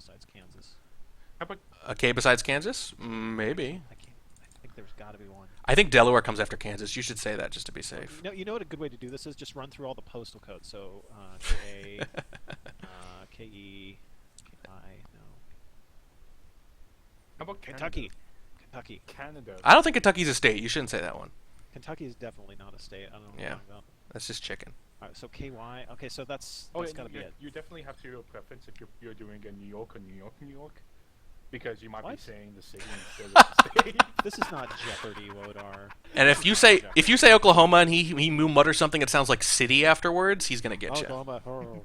besides Kansas. How about A K besides Kansas? Maybe. I think there's got to be one. I think Delaware comes after Kansas. You should say that just to be safe. You know what a good way to do this is? Just run through all the postal codes. So K-A, K-E, K-I, no. how about Kentucky. Kentucky. Canada. I don't think Kentucky's a state. You shouldn't say that one. Kentucky is definitely not a state. I don't know what Yeah. you're talking about. That's just chicken. All right, so KY. Okay, so that's Oh, got to be it. you definitely have to do a preference if you're doing a New York or New York, New York, because you might What? be saying the city instead of the state. This is not Jeopardy, Wodar. And if you say Oklahoma and he mutters something that sounds like city afterwards, he's gonna get you. Oklahoma. Oh.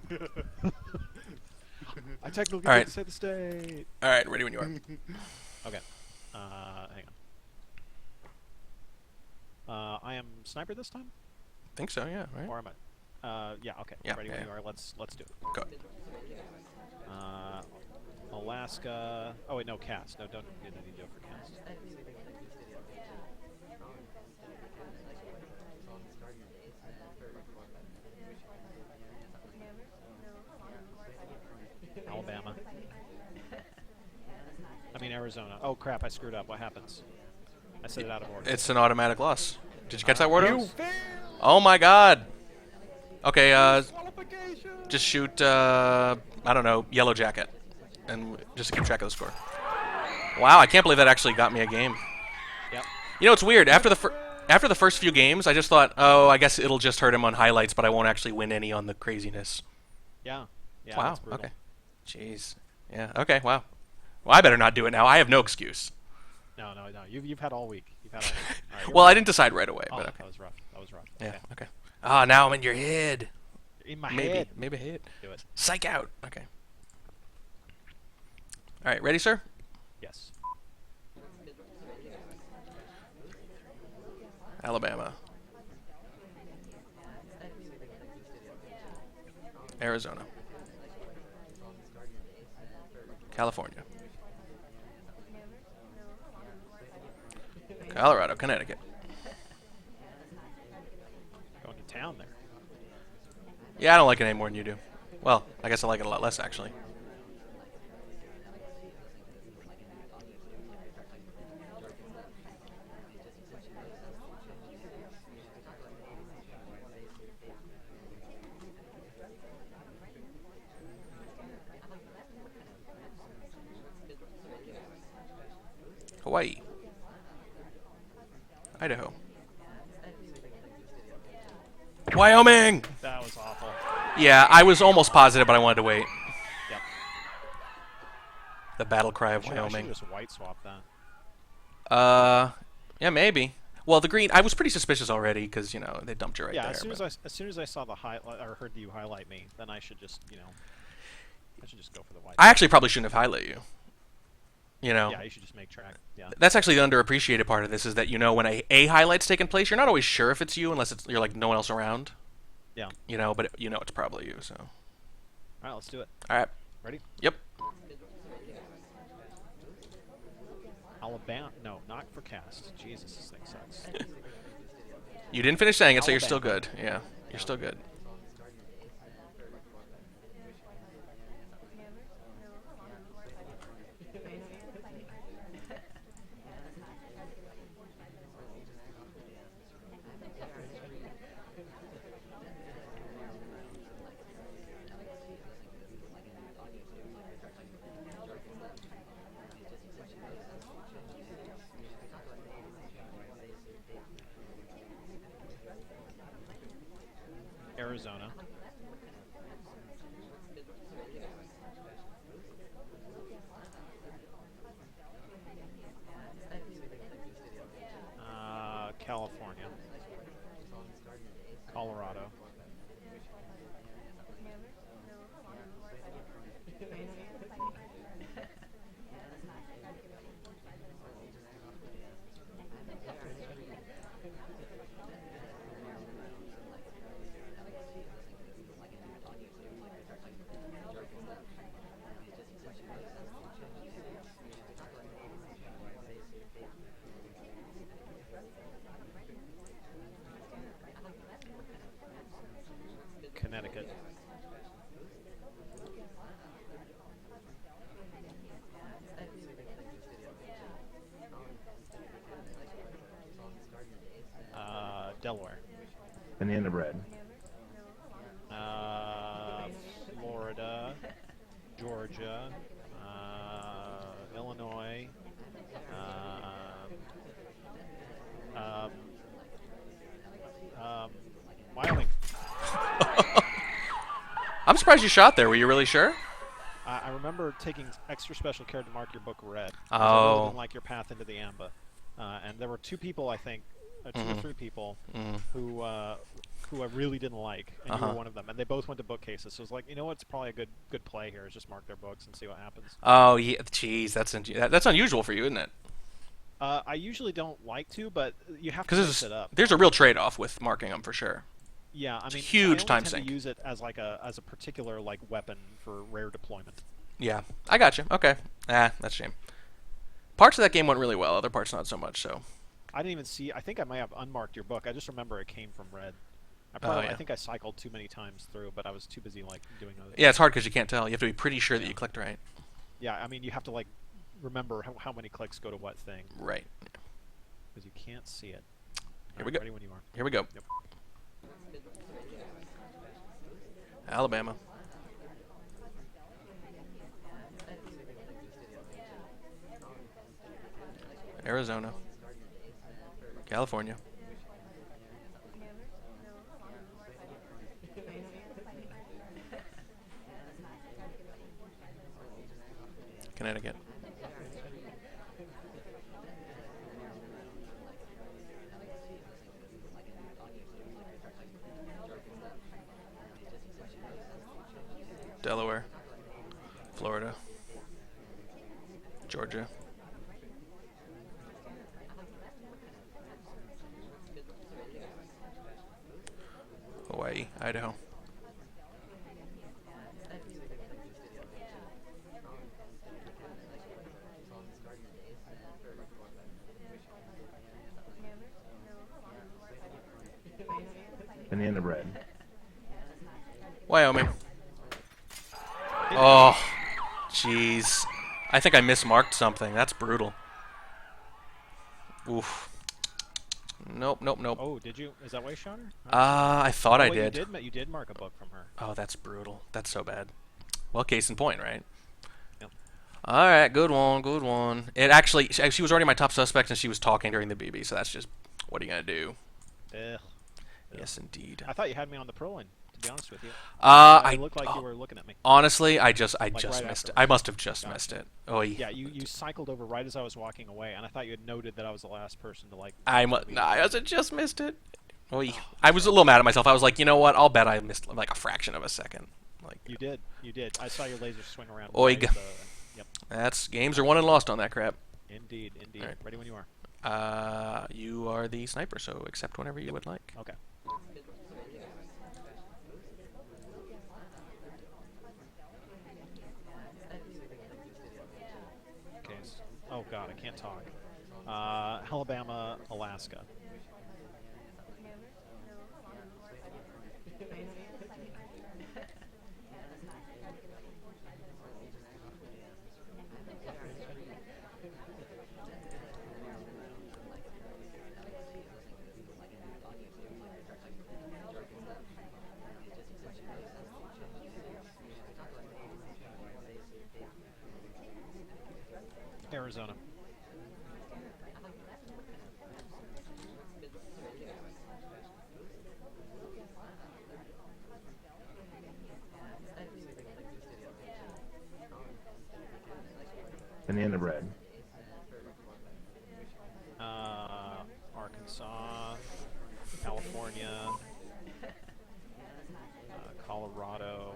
I technically All right. didn't say the state. All right, ready when you are. Okay. Hang on. I am sniper this time, Think so, yeah. Right. or am I? Yeah. Okay. Yeah, Ready yeah, when you yeah. are. Let's do it. Go. Alaska. Oh wait, no cast. No, don't need to do it for cast. Alabama. I mean Arizona. Oh crap! I screwed up. What happens? I said it out of order. It's an automatic loss. Did you catch that word? You failed. Oh my God. Okay. Qualification. Just shoot. I don't know. Yellow jacket, and just to keep track of the score. Wow, I can't believe that actually got me a game. Yep. You know, it's weird. After the first few games, I just thought, oh, I guess it'll just hurt him on highlights, but I won't actually win any on the craziness. Yeah. Yeah. Wow. That's brutal. Okay. Jeez. Yeah. Okay. Wow. Well, I better not do it now. I have no excuse. No. You've had all week. You've had all week. All right, Well, I didn't decide right away, oh, but okay. that was rough. That was rough. Yeah. Okay. Okay. Ah, now I'm in your head. In my Maybe. head. Maybe hit. Do it. Psych out. Okay. All right. Ready, sir? Yes. Alabama. Arizona. California. Colorado, Connecticut. Going to town there. Yeah, I don't like it any more than you do. Well, I guess I like it a lot less, actually. Hawaii. Idaho. Wyoming! That was awful. Yeah, I was almost positive, but I wanted to wait. Yep. The battle cry of I should Wyoming. just white swap that. Yeah, maybe. Well, the green, I was pretty suspicious already because, you know, they dumped you right Yeah. there. As but- soon as I saw the highlight or heard you highlight me, then I should just I should just go for the white. I actually probably shouldn't have highlighted you. You know? Yeah. You should just make track. Yeah. That's actually the underappreciated part of this is that, you know, when a highlight's taking place, you're not always sure if it's you unless you're like no one else around. Yeah. You know, but you know it's probably you, so. All right. Let's do it. All right. Ready? Yep. Alabama. No, not for cast. Jesus, this thing sucks. You didn't finish saying it, so you're still Alabama. good. Yeah, you're still good. Arizona. California. Colorado. Banana bread. Florida, Georgia, Illinois, um, Wyoming. I'm surprised you shot there. Were you really sure? I remember taking extra special care to mark your book red. 'Cause I Oh. really didn't like your path into the Amba. And there were two people, I think, two or three people, who I really didn't like, and you were one of them. And they both went to bookcases, so it was like, you know what's probably a good play here is just mark their books and see what happens. Oh, yeah. Jeez, that's unusual for you, isn't it? I usually don't like to, but you have to Because mix it up. there's a real trade-off with marking them for sure. Yeah, I mean, huge I only time tend sink. to use it as like a particular like weapon for rare deployment. Yeah, I got you. Okay. That's a shame. Parts of that game went really well. Other parts not so much. So. I didn't even see. I think I might have unmarked your book. I just remember it came from red. Yeah. I think I cycled too many times through, but I was too busy like doing other Yeah, it's hard because you can't tell. You have to be pretty sure that you clicked right. Yeah, I mean, you have to like remember how many clicks go to what thing. Right. Because you can't see it. Here we go. Ready when you are. Here we go. Yep. Alabama. Arizona. California. Connecticut. Delaware. Florida. Georgia. Hawaii, Idaho. Banana bread. Wyoming. Oh, jeez. I think I mismarked something. That's brutal. Oof. Nope, nope, nope. Oh, did you? Is that why you shot her? I thought I wait, did. You did mark a book from her. Oh, that's brutal. That's so bad. Well, case in point, right? Yep. All right, good one, good one. It actually, she was already my top suspect, and she was talking during the BB, so that's just, what are you going to do? Ugh. Yes, indeed. I thought you had me on the pro line, to be honest with you. I It looked like you were looking at me. Honestly, I just right missed it. after. I must have just Gotcha. missed it. Oh, Yeah, you cycled over right as I was walking away, and I thought you had noted that I was the last person to like. I just missed it. Oh, I was a little mad at myself. I was like, you know what? I'll bet I missed like a fraction of a second. Like You did. I saw your laser swing around. Oig. Right, yep. that's games are won and lost on that crap. Indeed. All right. Ready when you are. You are the sniper, so accept whenever you would like. Okay. Okay. Oh God, I can't talk. Alabama, Alaska. Arizona. Banana bread. Arkansas, California, Colorado.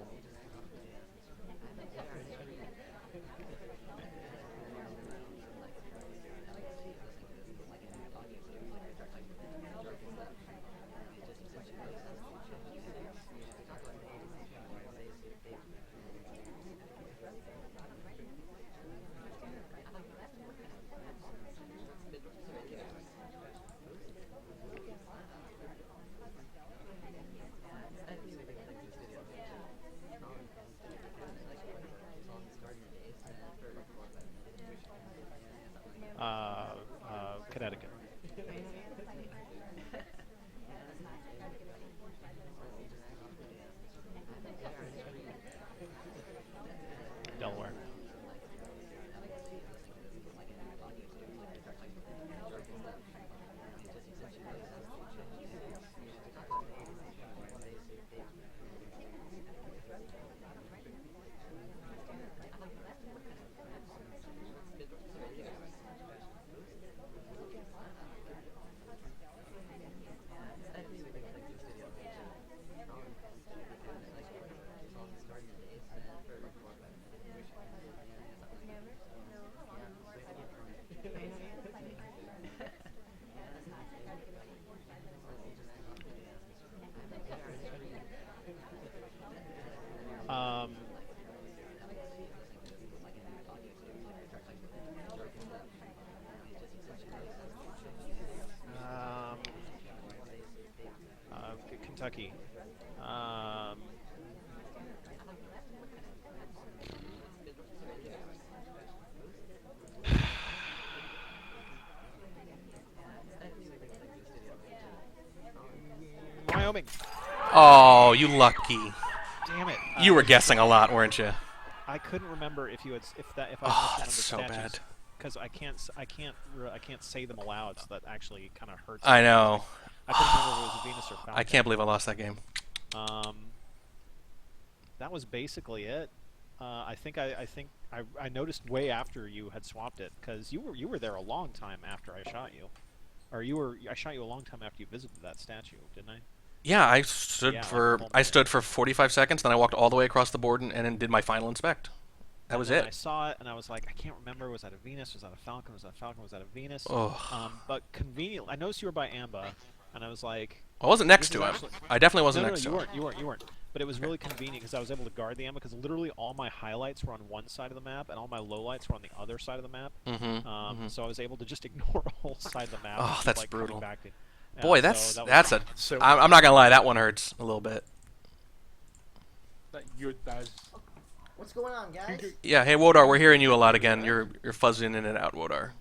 Kentucky. Wyoming. Oh, you lucky. Damn it. You were guessing a lot, weren't you? I couldn't remember if you had if I Oh, misremembered that's so bad. because I can't say them aloud, so that actually kind of hurts. I know. I couldn't remember if it was Venus or Falcon. I can't believe I lost that game. That was basically it. I think I noticed way after you had swapped it, because you were there a long time after I shot you, or I shot you a long time after you visited that statue, didn't I? Yeah, I stood Yeah, for like I stood for 45 seconds, then I walked all the way across the board and then did my final inspect. That was I it. saw it and I was like, I can't remember. Was that a Venus? Was that a Falcon? Was that a Falcon? Was that a Venus? Oh. But conveniently, I noticed you were by Amba, and I was like, I wasn't next this to is him. actually- I definitely wasn't no, next to him. you weren't. But it was really convenient because I was able to guard the Amba because literally all my highlights were on one side of the map and all my lowlights were on the other side of the map. So I was able to just ignore a whole side of the map. Oh, and just, that's like, coming brutal. back to, Boy, so that's that was- that's a. So I'm not gonna lie, that one hurts a little bit. that's What's going on, guys? Yeah, hey Wodar, we're hearing you a lot again. You're fuzzing in and out, Wodar.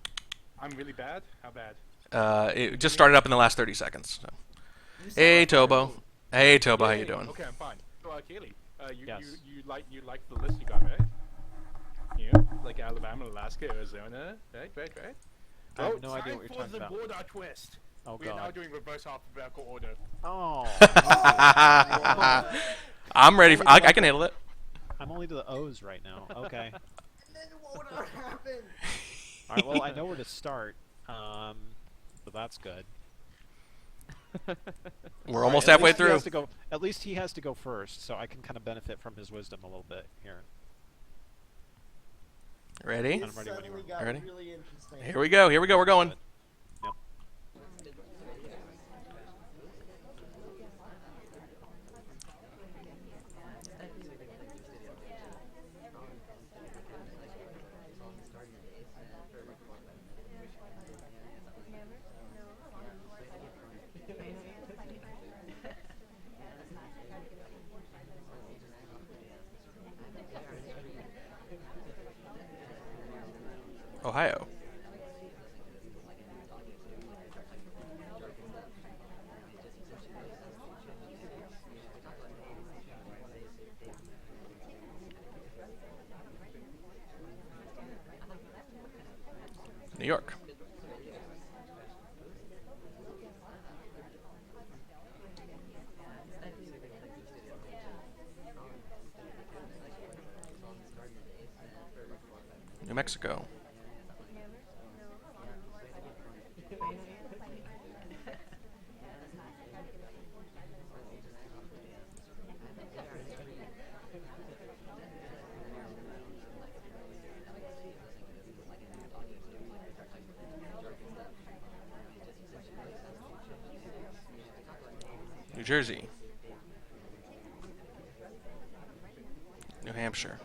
I'm really bad. How bad? It just started up in the last 30 seconds. So. You sound Hey like Tobo. me. Hey Tobo, how you Yay. doing? Okay, I'm fine. So, Kaylee, Yes. you like the list you got, right? Yeah, like Alabama, Alaska, Arizona, right. I have no idea what you're time talking for the about. border twist. Oh We are now god. doing reverse alphabetical order. Oh. I'm ready. I can handle it. I'm only to the O's right now. Okay. And then what happened? All right. Well, I know where to start. So that's good. We're almost At halfway least he through. has to go- At least he has to go first, so I can kind of benefit from his wisdom a little bit here. Ready? This I'm ready when you suddenly are. got Ready? really interesting. Here we go. Here we go. We're going. Yep. Ohio. New York. New Mexico. New Jersey. New Hampshire.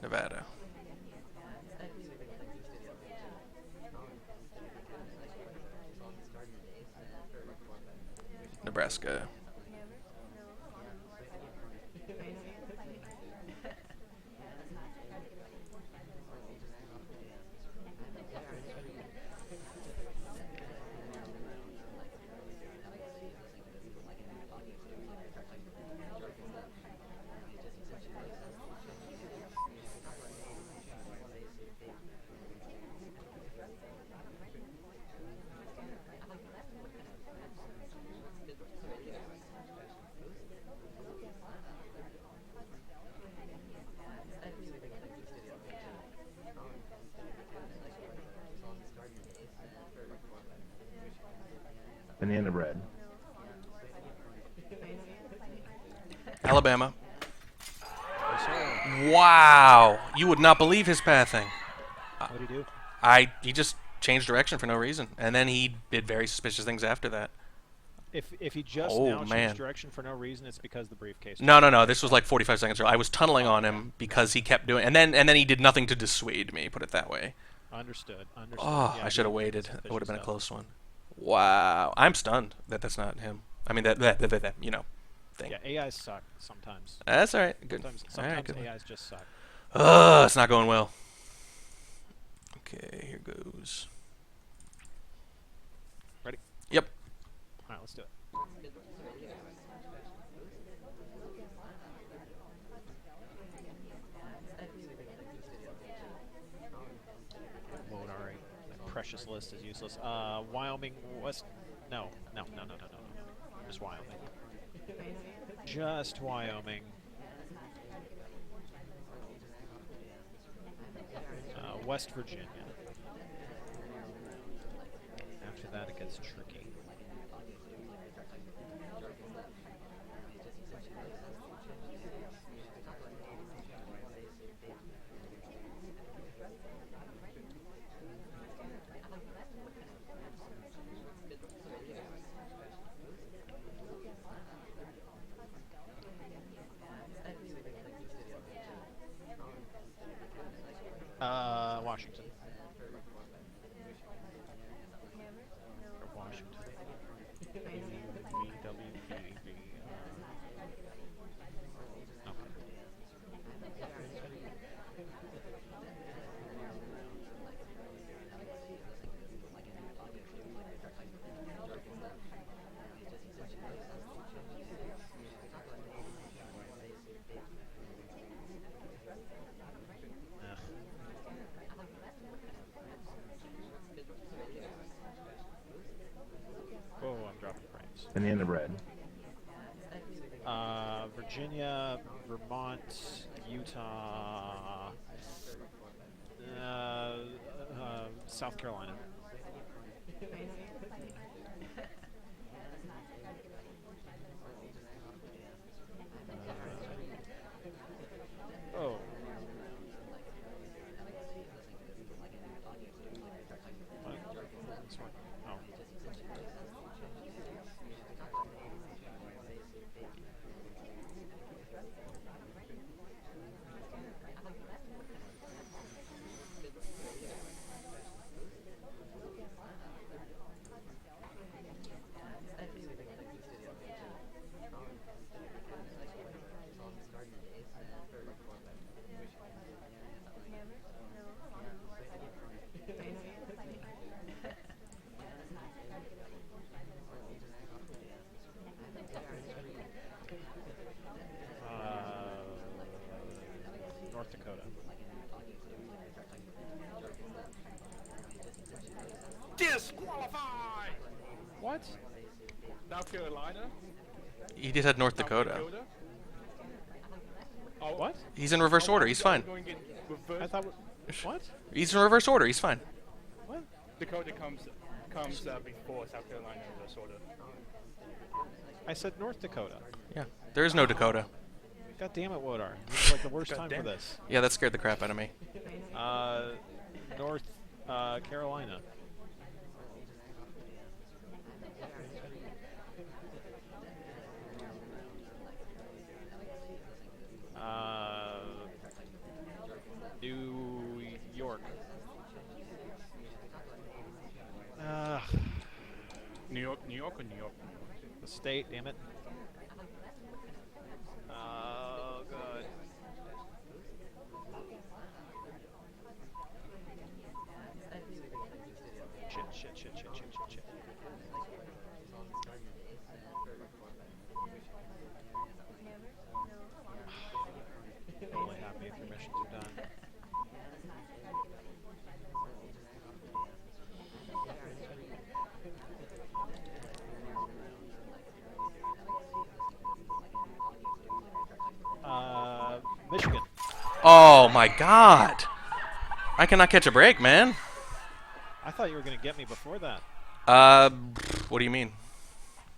Nevada. Nebraska. Banana bread. Alabama. Wow. You would not believe his pathing. What do you do? He just changed direction for no reason. And then he did very suspicious things after that. If he just Oh, now changed man. direction for no reason, it's because the briefcase. No. This was like 45 seconds early. I was tunneling on him because he kept doing, and then he did nothing to dissuade me. Put it that way. Understood. Understood. Oh, Yeah, I should have yeah, waited. some It would have been a fishy close one. Wow. I'm stunned that that's not him. I mean, that you know, thing. Yeah, AIs suck sometimes. That's all right. Good. Sometimes All right, good one. AIs just suck. Ugh, it's not going well. Okay, here goes. Ready? Yep. All right, let's do it. Whoa, all right. My precious list is useless. Wyoming West. No. Just Wyoming. Just Wyoming. West Virginia. After that, it gets tricky. Washington. Or Washington. Oh, I'm dropping frames. Banana bread. Virginia, Vermont, Utah, South Carolina. Oh. What? This one. Oh. North Dakota. Disqualified! What? South Carolina? He just had North South Dakota. Oh, What? He's in reverse order. He's fine. Going in I reverse. thought. What? He's in reverse order. He's fine. What? Dakota comes before South Carolina in reverse order. I said North Dakota. Yeah. There is no Dakota. God damn it, Wodar. This is like the worst God time for damn it. this. Yeah, that scared the crap out of me. North Carolina. New York. New York or New York? The state, damn it. Oh, God. Shit. I'm only happy if your missions are done. Michigan. Oh my God! I cannot catch a break, man. I thought you were gonna get me before that. What do you mean?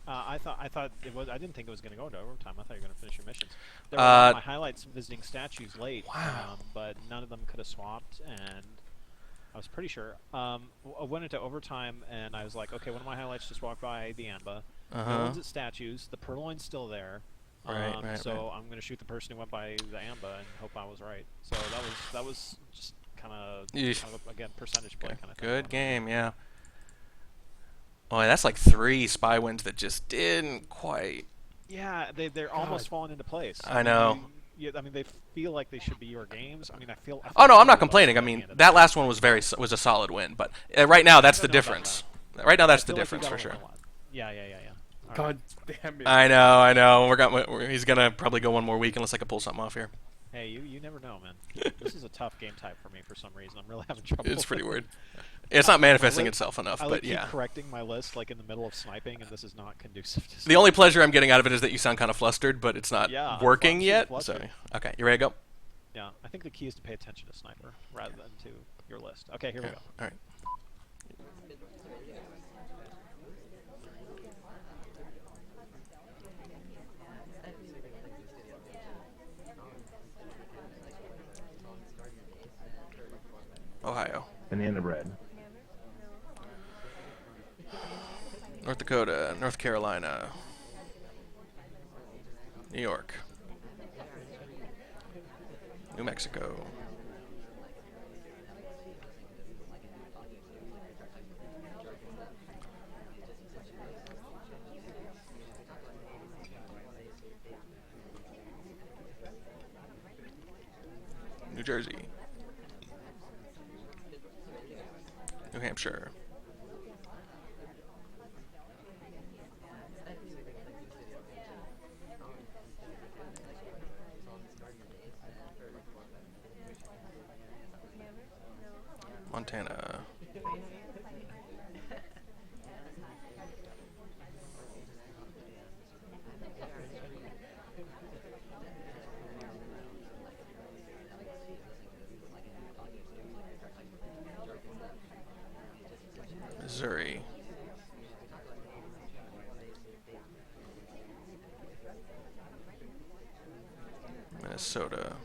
I thought it was. I didn't think it was gonna go into overtime. I thought you were gonna finish your missions. There were a lot of my highlights visiting statues late. Wow. But none of them could have swapped, and I was pretty sure. I went into overtime, and I was like, okay, one of my highlights just walked by the Amba. No one's at statues. The Purloin's still there. Right. So I'm gonna shoot the person who went by the Amba and hope I was right. So that was just kind of Yeesh. again percentage play kind of thing. Good game, yeah. Oh, that's like 3 spy wins that just didn't quite. Yeah, they're almost falling into place. I know. I mean, they feel like they should be your games. I mean, I feel Oh no, I'm not really complaining. I lost mean, at the end that of last one was was a solid win, but right now that's I the don't know about difference. Right now that's I the feel like we difference gotta for sure. learn a lot. Yeah. All right. God damn it. I know. He's gonna probably go one more week unless I can pull something off here. Hey, you never know, man. This is a tough game type for me for some reason. I'm really having trouble. It's pretty weird. It's not manifesting itself enough, I but keep yeah. correcting my list like in the middle of sniping, and this is not conducive to The only pleasure I'm getting out of it is that you sound kind of flustered, but it's not Yeah, working I'm yet. flustered. So, okay, you ready to go? Yeah, I think the key is to pay attention to sniper rather than to your list. Okay, here we go. All right. Ohio. Banana bread. North Dakota, North Carolina, New York, New Mexico, New Jersey, New Hampshire, Montana, Missouri, Minnesota,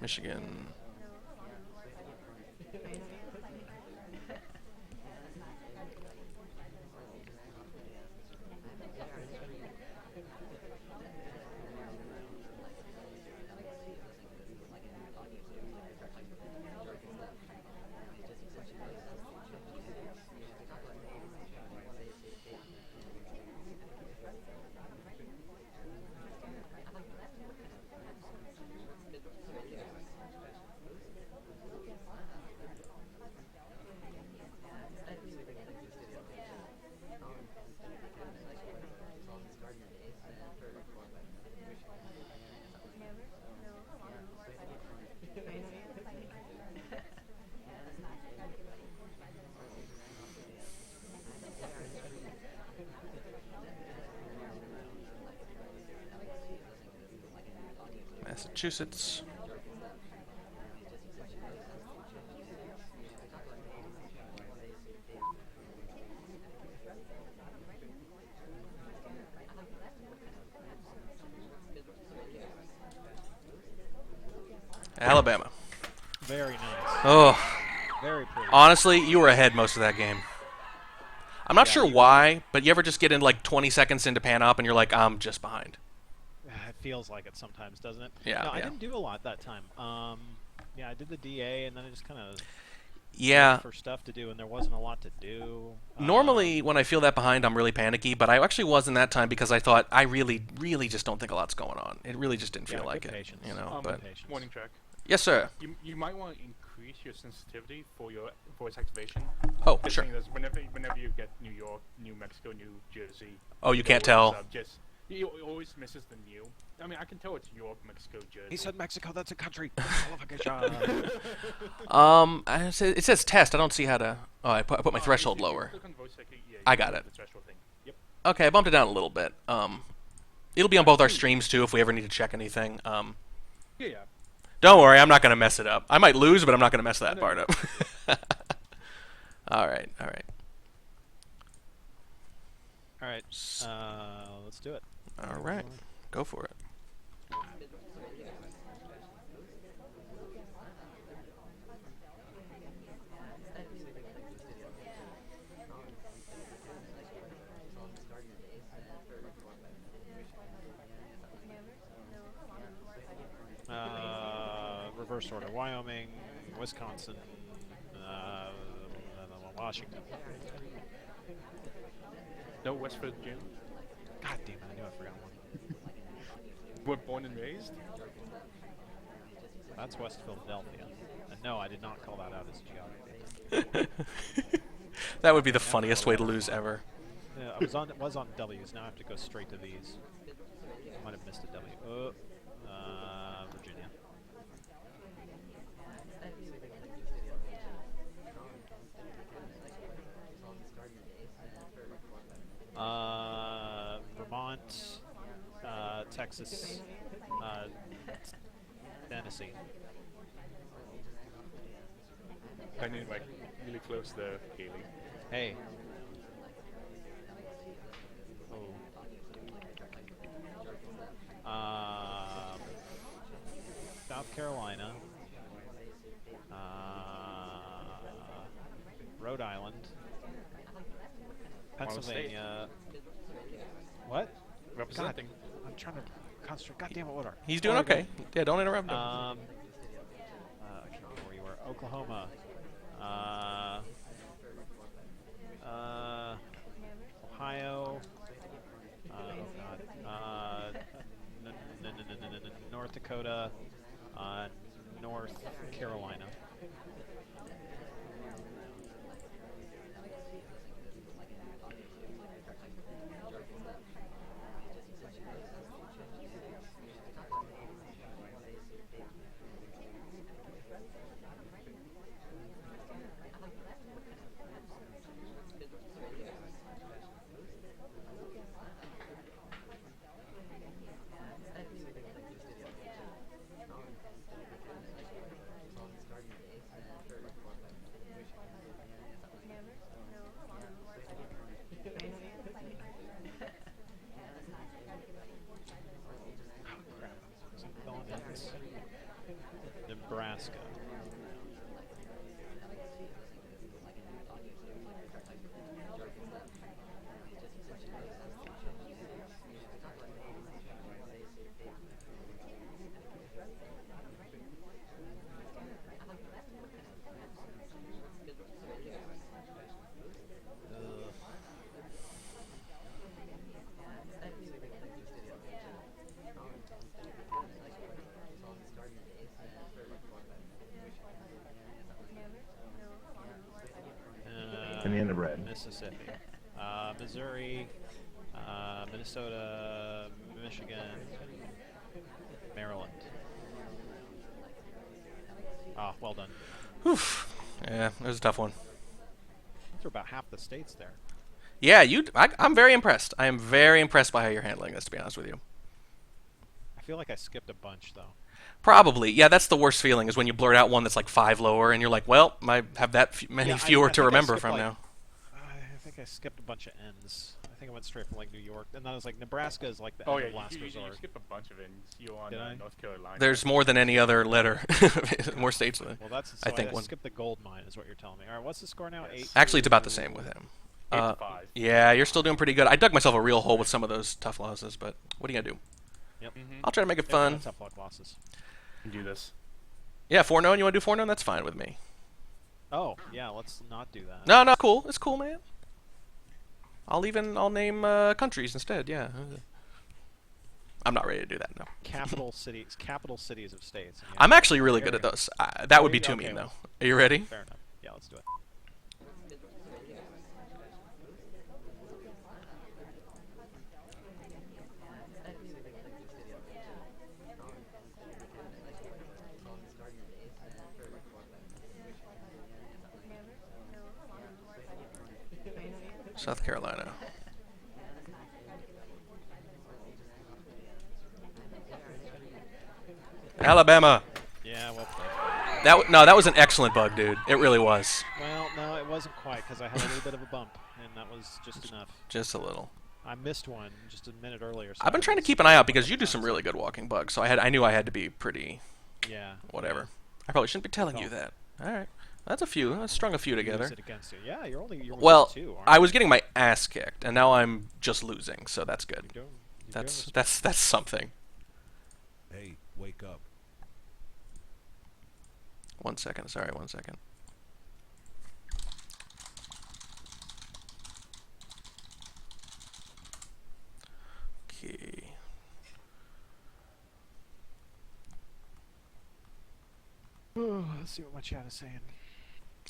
Michigan, Massachusetts, Alabama. Very nice. Oh, Very pretty. honestly, you were ahead most of that game. I'm not Yeah, sure you- why, but you ever just get in like 20 seconds into pan up and you're like, I'm just behind. It feels like it sometimes, doesn't it? Yeah, No, I yeah. didn't do a lot that time. Yeah, I did the DA, and then I just kind of Yeah. for stuff to do, and there wasn't a lot to do. Normally, when I feel that behind, I'm really panicky, but I actually wasn't that time because I thought I really, really just don't think a lot's going on. It really just didn't Yeah, feel like good it, patience. you know. Um, But Patience. Warning track. yes, sir. You might want to increase your sensitivity for your voice activation. Oh, The sure. thing is, whenever you get New York, New Mexico, New Jersey. Oh, you it can't always, tell. Just it always misses the new. I mean, I can tell it's York, Mexico, Jersey. He said Mexico. That's a country. It says test. I don't see how to. Oh, I put my threshold If you lower. click on voice activity, yeah, I you got can it. do the threshold thing. Yep. Okay, I bumped it down a little bit. It'll be on both our streams too if we ever need to check anything. Yeah. Don't worry, I'm not gonna mess it up. I might lose, but I'm not gonna mess that No, part no. up. All right. All right. Let's do it. All right. Go for it. reverse order: Wyoming, Wisconsin, Washington. No, West Virginia. God damn it! I knew I forgot one. We're born and raised. That's West Philadelphia. And no, I did not call that out as geography. That would be the funniest way to lose ever. Yeah, it was on W's. Now I have to go straight to V's. I might have missed a W. Virginia. Vermont, Texas, Tennessee. I need like really close there, Haley. Hey. South Carolina, Rhode Island, Pennsylvania. What? Representing. God, I'm trying to concentrate. God damn it, what are? He's doing okay. Yeah, don't interrupt him. I can't remember where you were. Oklahoma. Ohio. Oh God. North Dakota. North Carolina. Nebraska. Banana bread. Mississippi, Missouri, Minnesota, Michigan, Maryland. Ah, well done. Oof. Yeah, it was a tough one. Those are about half the states there. Yeah, I'm very impressed. I am very impressed by how you're handling this, to be honest with you. I feel like I skipped a bunch, though. Probably. Yeah, that's the worst feeling, is when you blurt out one that's like 5 lower, and you're like, well, I have that many fewer to remember from now. I think I skipped a bunch of N's. I think I went straight from like New York, and then I was like, Nebraska is like the end of last you resort. skip a bunch of N's. You on Did I? North Carolina. There's more than any other letter. More states than Well, that's so I think I one. skipped the gold mine, is what you're telling me. All right, what's the score now? 8. Actually, it's about the same with him. 8-5. Yeah, you're still doing pretty good. I dug myself a real hole with some of those tough losses, but what are you gonna do? Yep. I'll try to make it fun. Tough luck losses. Do this. Yeah, 4-0. You want to do 4-0? That's fine with me. Oh, yeah. Let's not do that. No, cool. It's cool, man. I'll name countries instead. Yeah. I'm not ready to do that. No. Capital cities of states. Yeah. I'm actually really good at those. That would be too mean, though. Are you ready? Fair enough. Yeah, let's do it. South Carolina. Alabama. Yeah, well played. That was an excellent bug, dude. It really was. Well, no, it wasn't quite, because I had a little bit of a bump, and that was just enough. Just a little. I missed one just a minute earlier. So I've been trying to keep an eye out because you do some really good walking bugs, so I knew I had to be pretty. Yeah. Whatever. I probably shouldn't be telling you that. All right. That's a few. I strung a few together. Use it against you. Yeah, you're well, two, I was getting my ass kicked, and now I'm just losing, so that's good. That's something. Hey, wake up. 1 second. Sorry, 1 second. Okay. Let's see what my chat is saying.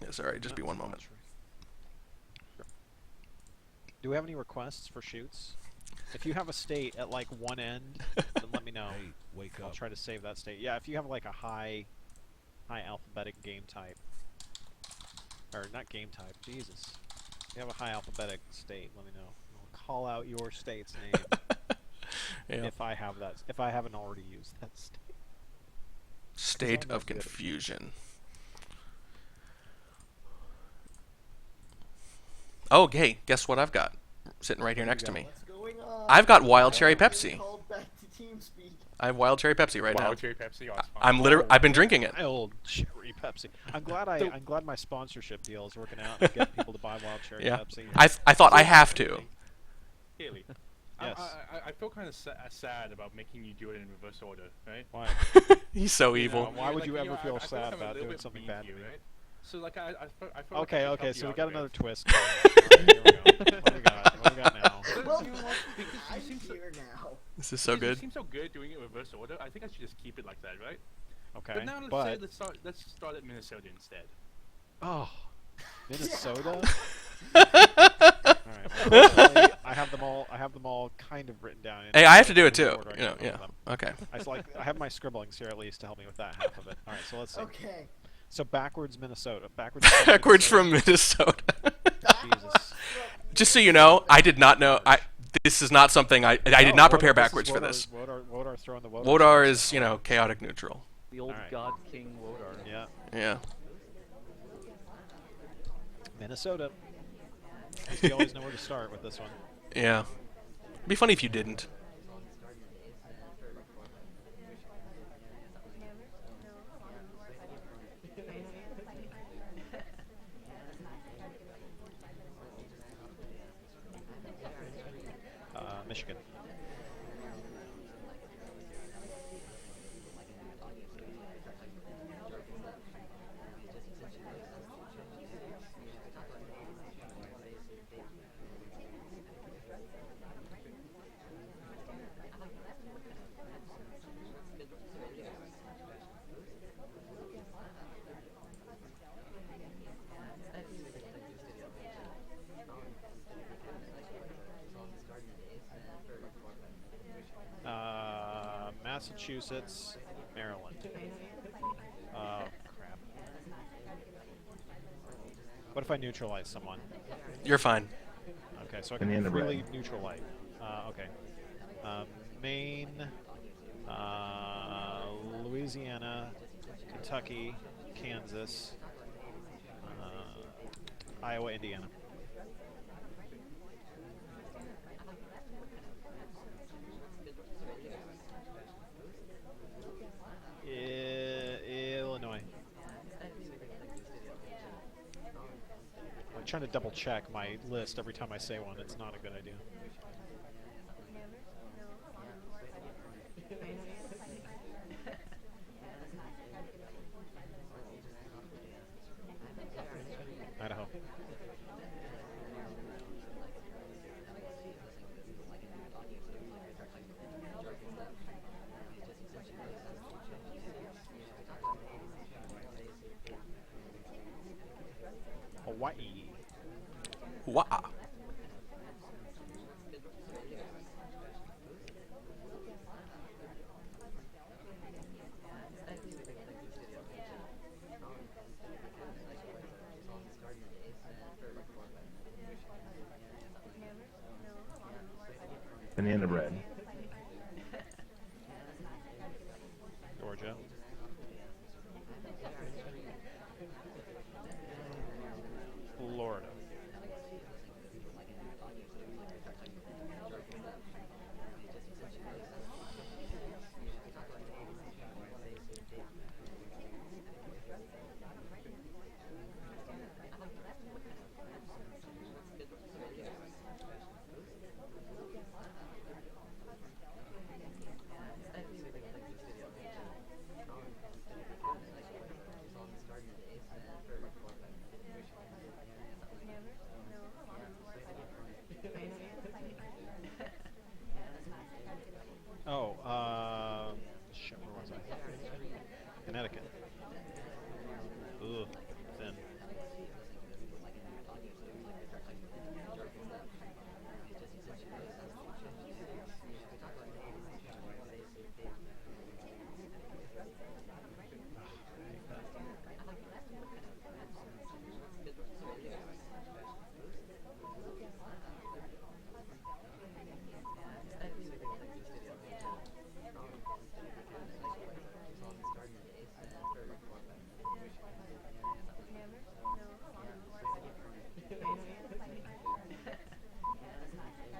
Yeah, sorry, just be 1 moment. Do we have any requests for shoots? If you have a state at like one end, then let me know. Hey, wake I'll up. try to save that state. Yeah, if you have like a high alphabetic game type, or not game type, Jesus. If you have a high alphabetic state, let me know. I'll call out your state's name Yeah. if I have that. If I haven't already used that state. State not of good at- confusion. Oh, hey, guess what I've got? Sitting right here next to me. What's going on? I've got wild cherry I'm being Pepsi. called back to TeamSpeak. I have wild cherry Pepsi right now. Wild cherry Pepsi. Oh, it's fine. I'm literally. I've been drinking it. Wild cherry Pepsi. I'm glad my sponsorship deal is working out and getting people to buy wild cherry Yeah. Pepsi. I thought I have to. Haley, Yes. I feel kind of sad about making you do it in reverse order, right? Why? He's so You evil. know, Why would you ever I feel feel sad like I'm a about little doing bit something mean bad to to you, me? right? So like I feel like Okay, I should okay, help so you we out got a bit. another twist. Alright, here we go. What do we got? What do we got now? Well, Because I'm you seem so, here now. This is so because you good. seem so good doing it in reverse order. I think I should just keep it like that, right? Okay, But now let's start at Minnesota instead. oh, Minnesota. Alright, I have them all kind of written down. Hey, I have to do it too. Order I You know, can go yeah. with them. Okay. I have my scribblings here at least to help me with that half of it. All right, so let's see. Okay. So backwards Minnesota. Backwards from Minnesota. Jesus. Just so you know, I did not know. This is not something I did not prepare backwards for this. Wodar throwing the Wodar. Wodar is, you know, chaotic neutral. The old Alright. god king Wodar. Yeah, Yeah. Minnesota. You always know where to start with this one. Yeah. It'd be funny if you didn't. Michigan. Massachusetts, Maryland. Oh, crap. What if I neutralize someone? You're fine. Okay, so I can Banana freely bread. neutralize. Okay. Maine, Louisiana, Kentucky, Kansas, Iowa, Indiana. Illinois. I'm trying to double check my list every time I say one. It's not a good idea. Idaho. Hawaii. Wow. Banana bread. Georgia. Florida. Connecticut. Ugh, thin.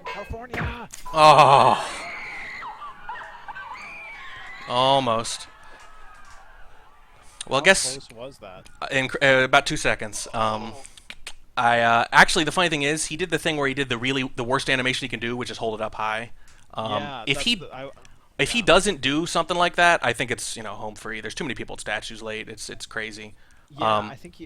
California! Oh. Almost. Well, I How guess close was that? in about 2 seconds. Actually, the funny thing is, he did the thing where he did the worst animation he can do, which is hold it up high. Yeah, If that's he the- if he yeah. doesn't do something like that, I think it's home free. There's too many people at statues late. It's crazy. Yeah, I think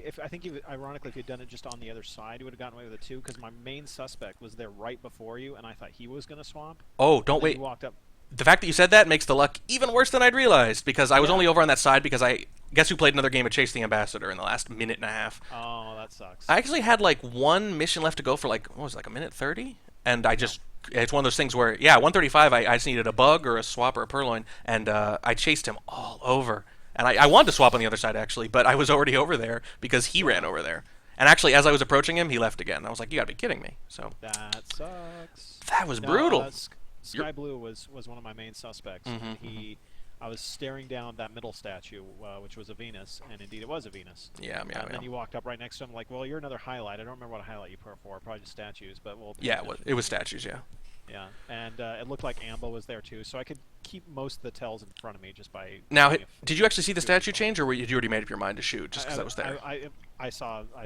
ironically, if you'd done it just on the other side, you would have gotten away with it too. Because my main suspect was there right before you, and I thought he was gonna swamp. Oh, don't And then wait. you walked up. The fact that you said that makes the luck even worse than I'd realized, because I was Yeah. only over on that side because I guess who played another game of Chase the Ambassador in the last minute and a half. Oh, that sucks. I actually had like one mission left to go for like what was it, like a minute 30, and I just it's one of those things where 135 I just needed a bug or a swap or a purloin, and I chased him all over, and I wanted to swap on the other side actually, but I was already over there because he ran over there, and actually as I was approaching him he left again. I was like, you gotta be kidding me. So That sucks. that was No, brutal. Sky Blue was one of my main suspects. I was staring down that middle statue, which was a Venus, and indeed it was a Venus. Yeah. And then you walked up right next to him, like, well, you're another highlight. I don't remember what highlight you put for, probably just statues, but we'll. Yeah, it was statues. Yeah. Yeah, and it looked like Ambo was there too, so I could keep most of the tells in front of me just by. Now, doing a did you actually see the statue change, or had you already made up your mind to shoot just because that was there? I saw the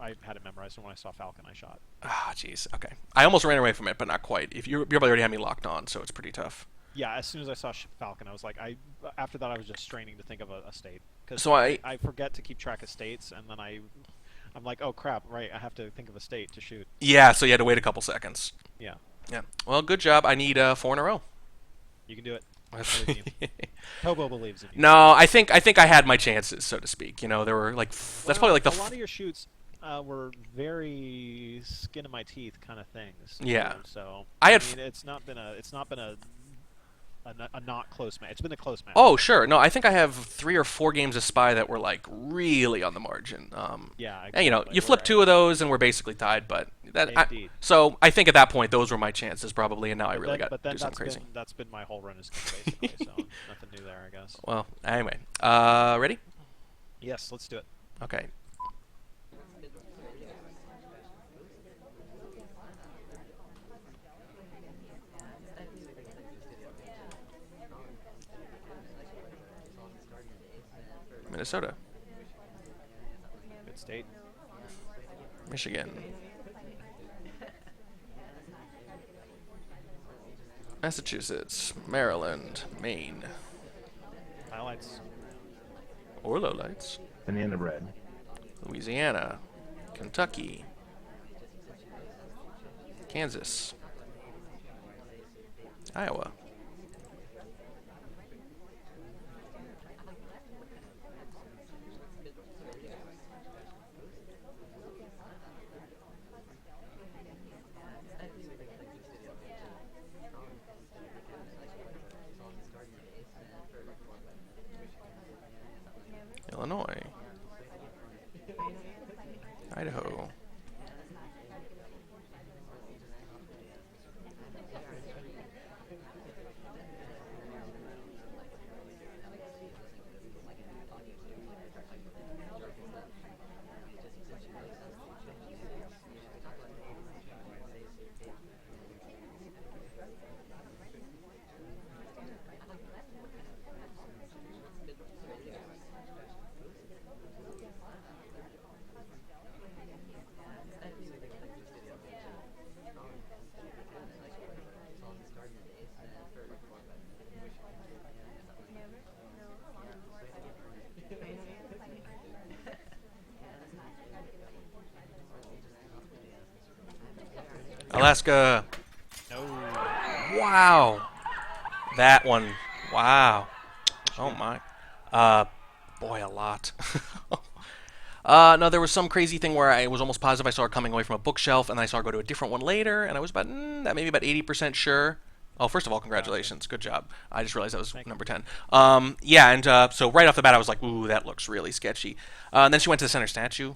I had it memorized, and when I saw Falcon, I shot. Ah, jeez. Okay. I almost ran away from it, but not quite. If you probably already had me locked on, so it's pretty tough. Yeah, as soon as I saw Falcon, I was like, after that I was just straining to think of a state, because So I forget to keep track of states, and then I'm like, oh crap, right, I have to think of a state to shoot. Yeah, so you had to wait a couple seconds. Yeah, Yeah. Well, good job. I need 4 in a row. you can do it. I believe in you. Tobo believes in you. No, I think I had my chances, so to speak. There were like that's probably like the a lot of your shoots were very skin of my teeth kind of things. Yeah. So I had mean, it's not been a not close match. It's been a close match. Oh, sure. No, I think I have 3 or 4 games of Spy that were like really on the margin. Yeah. And, Exactly. you flip 2 of those and we're basically tied, but Indeed. so I think at that point those were my chances probably, and now I really got to do something crazy. That's been my whole run is basically, so nothing new there, I guess. Well, anyway, ready? Yes, let's do it. Okay. Minnesota, Good state. Michigan, Massachusetts, Maryland, Maine, Highlights. or lowlights, Banana bread. Louisiana, Kentucky, Kansas, Iowa, Illinois, Idaho, Alaska. No. Wow. That one. Wow. Oh my. boy, a lot. No, there was some crazy thing where I was almost positive I saw her coming away from a bookshelf, and I saw her go to a different one later, and I was about maybe about 80% sure. Oh, first of all, congratulations. Good job. I just realized that was number 10. Yeah, and so right off the bat, I was like, ooh, that looks really sketchy. And then she went to the center statue.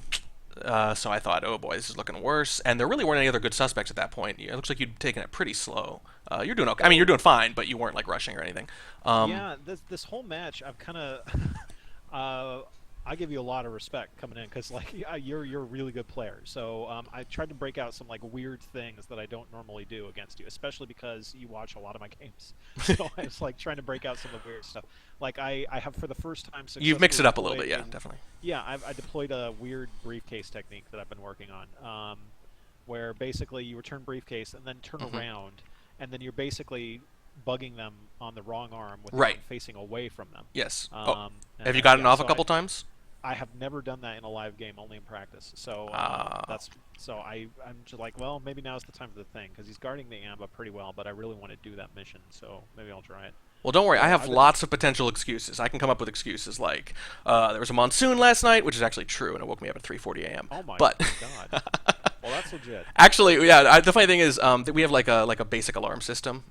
So I thought, oh boy, this is looking worse. And there really weren't any other good suspects at that point. It looks like you'd taken it pretty slow. You're doing okay. I mean, you're doing fine, but you weren't like rushing or anything. Yeah, this whole match, I've kind of, I give you a lot of respect coming in because like you're a really good player. So I tried to break out some like weird things that I don't normally do against you, especially because you watch a lot of my games. So I was like trying to break out some of the weird stuff. Like I have for the first time. You've mixed it up a little bit, yeah, definitely. Yeah, I deployed a weird briefcase technique that I've been working on, where basically you return briefcase and then turn around, and then you're basically bugging them on the wrong arm with them facing away from them. Yes. Have you gotten off a couple times? I have never done that in a live game, only in practice. So I'm just like, well, maybe now's the time for the thing because he's guarding the Amba pretty well, but I really want to do that mission, so maybe I'll try it. Well, don't worry. I have lots of potential excuses. I can come up with excuses like there was a monsoon last night, which is actually true, and it woke me up at 3:40 a.m. Oh my God! Well, that's legit. Actually, yeah. The funny thing is, we have like a basic alarm system,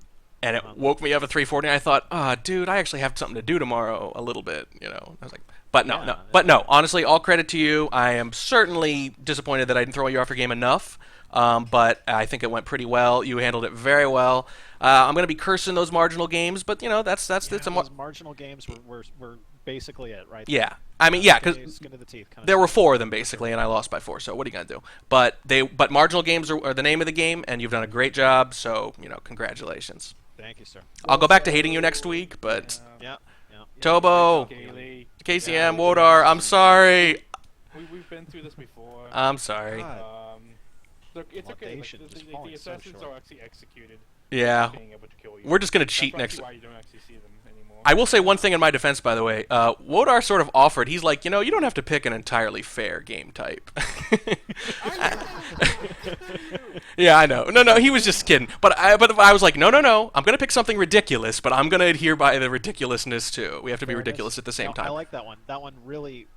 and it woke me up at 3:40. And I thought, dude, I actually have something to do tomorrow. A little bit, you know. I was like, but no. Honestly, all credit to you. I am certainly disappointed that I didn't throw you off your game enough. But I think it went pretty well. You handled it very well. I'm going to be cursing those marginal games, but you know that's those marginal games were basically it, right? Yeah, I mean, yeah, because there were 4 of them basically, and I lost by 4. So what are you going to do? But marginal games are the name of the game, and you've done a great job. So congratulations. Thank you, sir. I'll go back to hating you next week, but yeah. Tobo, KCM, Wodar, I'm sorry. We've been through this before. I'm sorry. Look, it's okay. Like, the assassins are actually executed. Yeah. Being able to kill you. We're just going to cheat next. That's why you don't actually see them anymore. I will say one thing in my defense, by the way. Wodar sort of offered. He's like, you don't have to pick an entirely fair game type. Yeah, I know. No, he was just kidding. But I was like, no. I'm going to pick something ridiculous, but I'm going to adhere by the ridiculousness too. We have to be ridiculous at the same time. I like that one. That one really,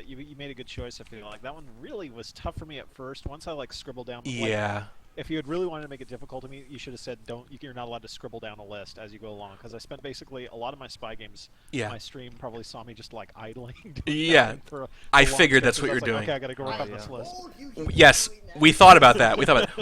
you made a good choice. I feel like that one really was tough for me at first. Once I like scribbled down. Yeah. If you had really wanted to make it difficult to me, you should have said, you're not allowed to scribble down a list as you go along. Because I spent basically a lot of my spy games, my stream probably saw me just like idling. Yeah, I figured that's what you're doing. Okay, I got to go work on this list. Yes, we thought about that.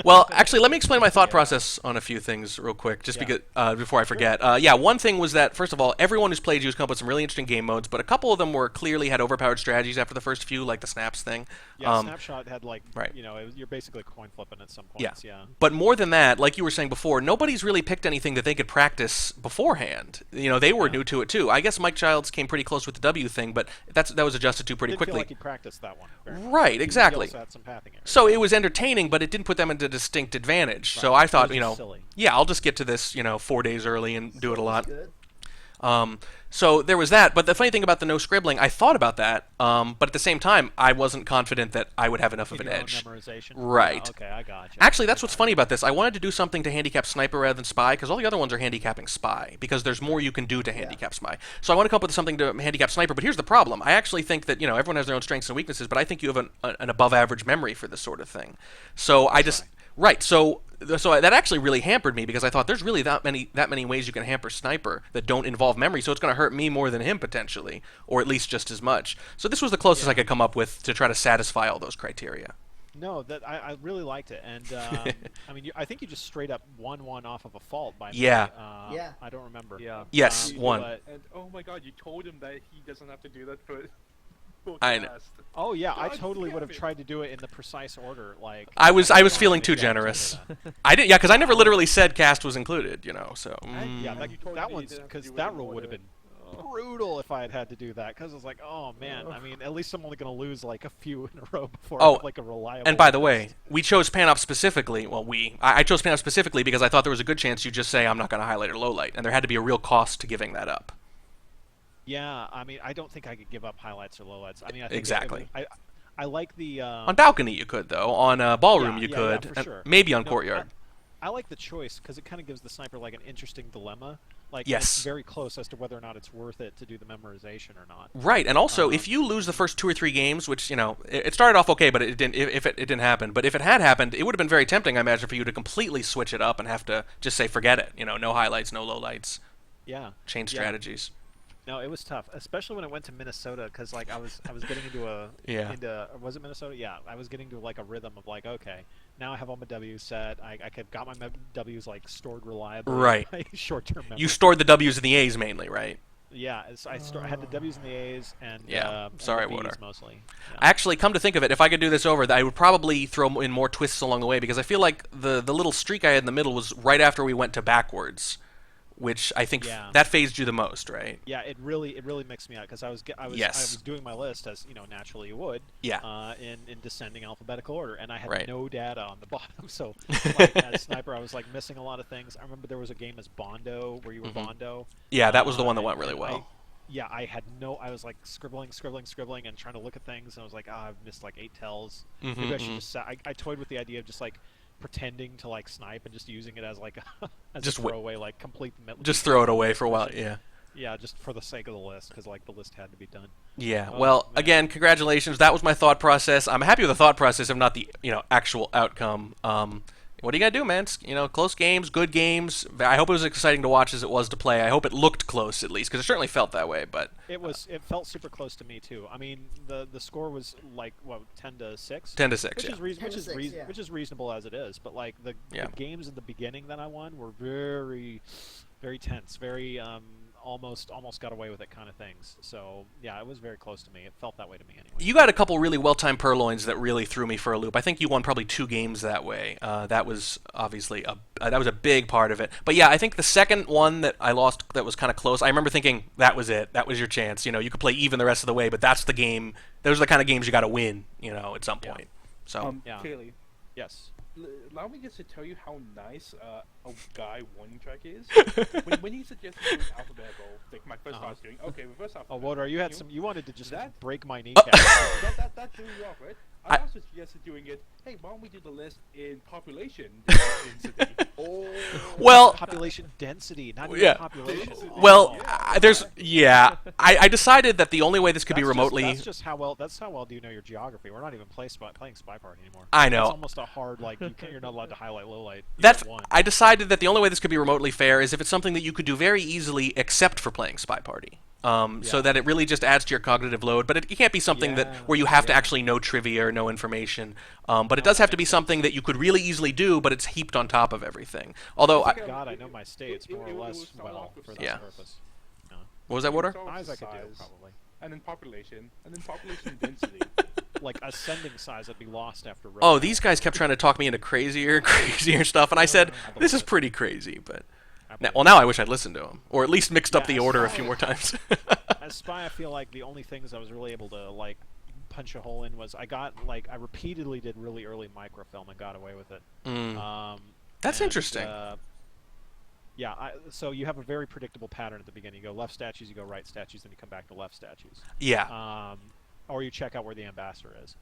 Well, actually, let me explain my thought process on a few things real quick, just because before I forget. Yeah, one thing was that, first of all, everyone who's played you has come up with some really interesting game modes, but a couple of them were clearly had overpowered strategies after the first few, like the snaps thing. Yeah, Snapshot had like, you're basically coin flipping at some points. Yeah. But more than that, like you were saying before, nobody's really picked anything that they could practice beforehand. They were new to it too. I guess Mike Childs came pretty close with the W thing, but that was adjusted to pretty quickly. Feel like he practiced that one. Right, exactly. He also had some pathing errors. So it was entertaining, but it didn't put them into distinct advantage. Right. So I thought, silly. Yeah, I'll just get to this, 4 days early and do it a lot. So there was that, but the funny thing about the no scribbling, I thought about that, but at the same time, I wasn't confident that I would have enough of an edge. Memorization? Right. Okay, I got you. Actually, that's what's funny about this. I wanted to do something to handicap sniper rather than spy, because all the other ones are handicapping spy, because there's more you can do to handicap spy. So I want to come up with something to handicap sniper, but here's the problem. I actually think that, everyone has their own strengths and weaknesses, but I think you have an above-average memory for this sort of thing. So I just... Right, so that actually really hampered me because I thought there's really that many ways you can hamper sniper that don't involve memory, so it's going to hurt me more than him potentially, or at least just as much. So this was the closest I could come up with to try to satisfy all those criteria. No, that I really liked it, and I mean, I think you just straight up won one off of a fault by me. I don't remember. Yeah. Yes, one. And oh my God, you told him that he doesn't have to do that for. I know. Oh yeah, I totally would have tried to do it in the precise order. Like I was feeling too generous. I did, because I never literally said cast was included, So. Yeah, that one's because that rule would have been brutal if I had had to do that. Because I was like, oh man, I mean, at least I'm only going to lose like a few in a row before I have like a reliable. And by the way, we chose Panop specifically. Well, I chose Panop specifically because I thought there was a good chance you'd just say I'm not going to highlight or lowlight, and there had to be a real cost to giving that up. Yeah, I mean, I don't think I could give up highlights or lowlights. I mean, I think exactly. I like the on balcony you could though. On ballroom you could. For sure. Maybe on courtyard. I like the choice because it kind of gives the sniper like an interesting dilemma Like, Yes. it's very close as to whether or not it's worth it to do the memorization or not. Right, and also if you lose the first 2 or 3 games, which it started off okay, but it didn't. If it didn't happen, but if it had happened, it would have been very tempting, I imagine, for you to completely switch it up and have to just say forget it. No highlights, no lowlights. Yeah. Change strategies. No, it was tough, especially when it went to Minnesota, because like I was getting into was it Minnesota? Yeah, I was getting to like a rhythm of like, okay, now I have all my W's set. I got my W's like stored reliably. Right. In my short-term memory. You stored the W's and the A's mainly, right? Yeah, I had the W's and the A's and sorry, and the B's Water. mostly. Yeah. Actually, come to think of it, if I could do this over, I would probably throw in more twists along the way, because I feel like the little streak I had in the middle was right after we went to backwards, which I think that phased you the most, right? Yeah, it really mixed me out, because I was doing my list as naturally you would. Yeah. In descending alphabetical order, and I had Right. no data on the bottom, so like, as sniper I was like missing a lot of things. I remember there was a game as Bondo where you were Bondo. Yeah, that was the one that went really well. I was like scribbling and trying to look at things, and I was like, I've missed like 8 tells. Maybe I should just I toyed with the idea of just like pretending to like snipe and just using it as like a throwaway, like complete. Just throw it away for a while, yeah. Yeah, just for the sake of the list, because like the list had to be done. Yeah. Well, again, congratulations. That was my thought process. I'm happy with the thought process, if not the actual outcome. What do you gotta do, man? Close games, good games. I hope it was as exciting to watch as it was to play. I hope it looked close at least, because it certainly felt that way. But it felt super close to me too. I mean, the score was like 10-6. 10-6, which is reasonable as it is. But like the games in the beginning that I won were very, very tense, very almost got away with it kind of things. So yeah, it was very close to me. It felt that way to me anyway. You got a couple really well-timed purloins that really threw me for a loop. I think you won probably 2 games that way. That was obviously that was a big part of it. But yeah, I think the second one that I lost that was kind of close, I remember thinking that was it. That was your chance. You could play even the rest of the way, but that's the game. Those are the kind of games you got to win. At some point. So Kaylee. Yes. Allow me just to tell you how nice a guy warning track is. when you suggested doing alphabetical, like my first thought was doing, okay, reverse alphabetical. Oh, Water, you wanted to just That- break my kneecap. that threw you off, right? I also suggested doing it, hey, why don't we do the list in population density? Well, population density, not yeah. even population. Well, I decided that the only way this could be remotely. That's just how well do you know your geography. We're not even playing SpyParty anymore. I know. It's almost a hard you're not allowed to highlight lowlight. I decided that the only way this could be remotely fair is if it's something that you could do very easily, except for playing SpyParty. So that it really just adds to your cognitive load. But it can't be something where you have to actually know trivia or know information. But it does have to be something that you could really easily do, but it's heaped on top of everything. Although, God, I know my states more or less well for this purpose. What was that, Water? Size I could do, probably. And then population density. Like ascending size, I'd be lost after row. Oh, these guys kept trying to talk me into crazier stuff, and I said, this is pretty crazy, but... Now I wish I'd listened to him, or at least mixed up the order a few more times. As Spy, I feel like the only things I was really able to like punch a hole in was I repeatedly did really early microfilm and got away with it. That's interesting. So you have a very predictable pattern at the beginning. You go left statues, you go right statues, then you come back to left statues. Yeah. Or you check out where the ambassador is.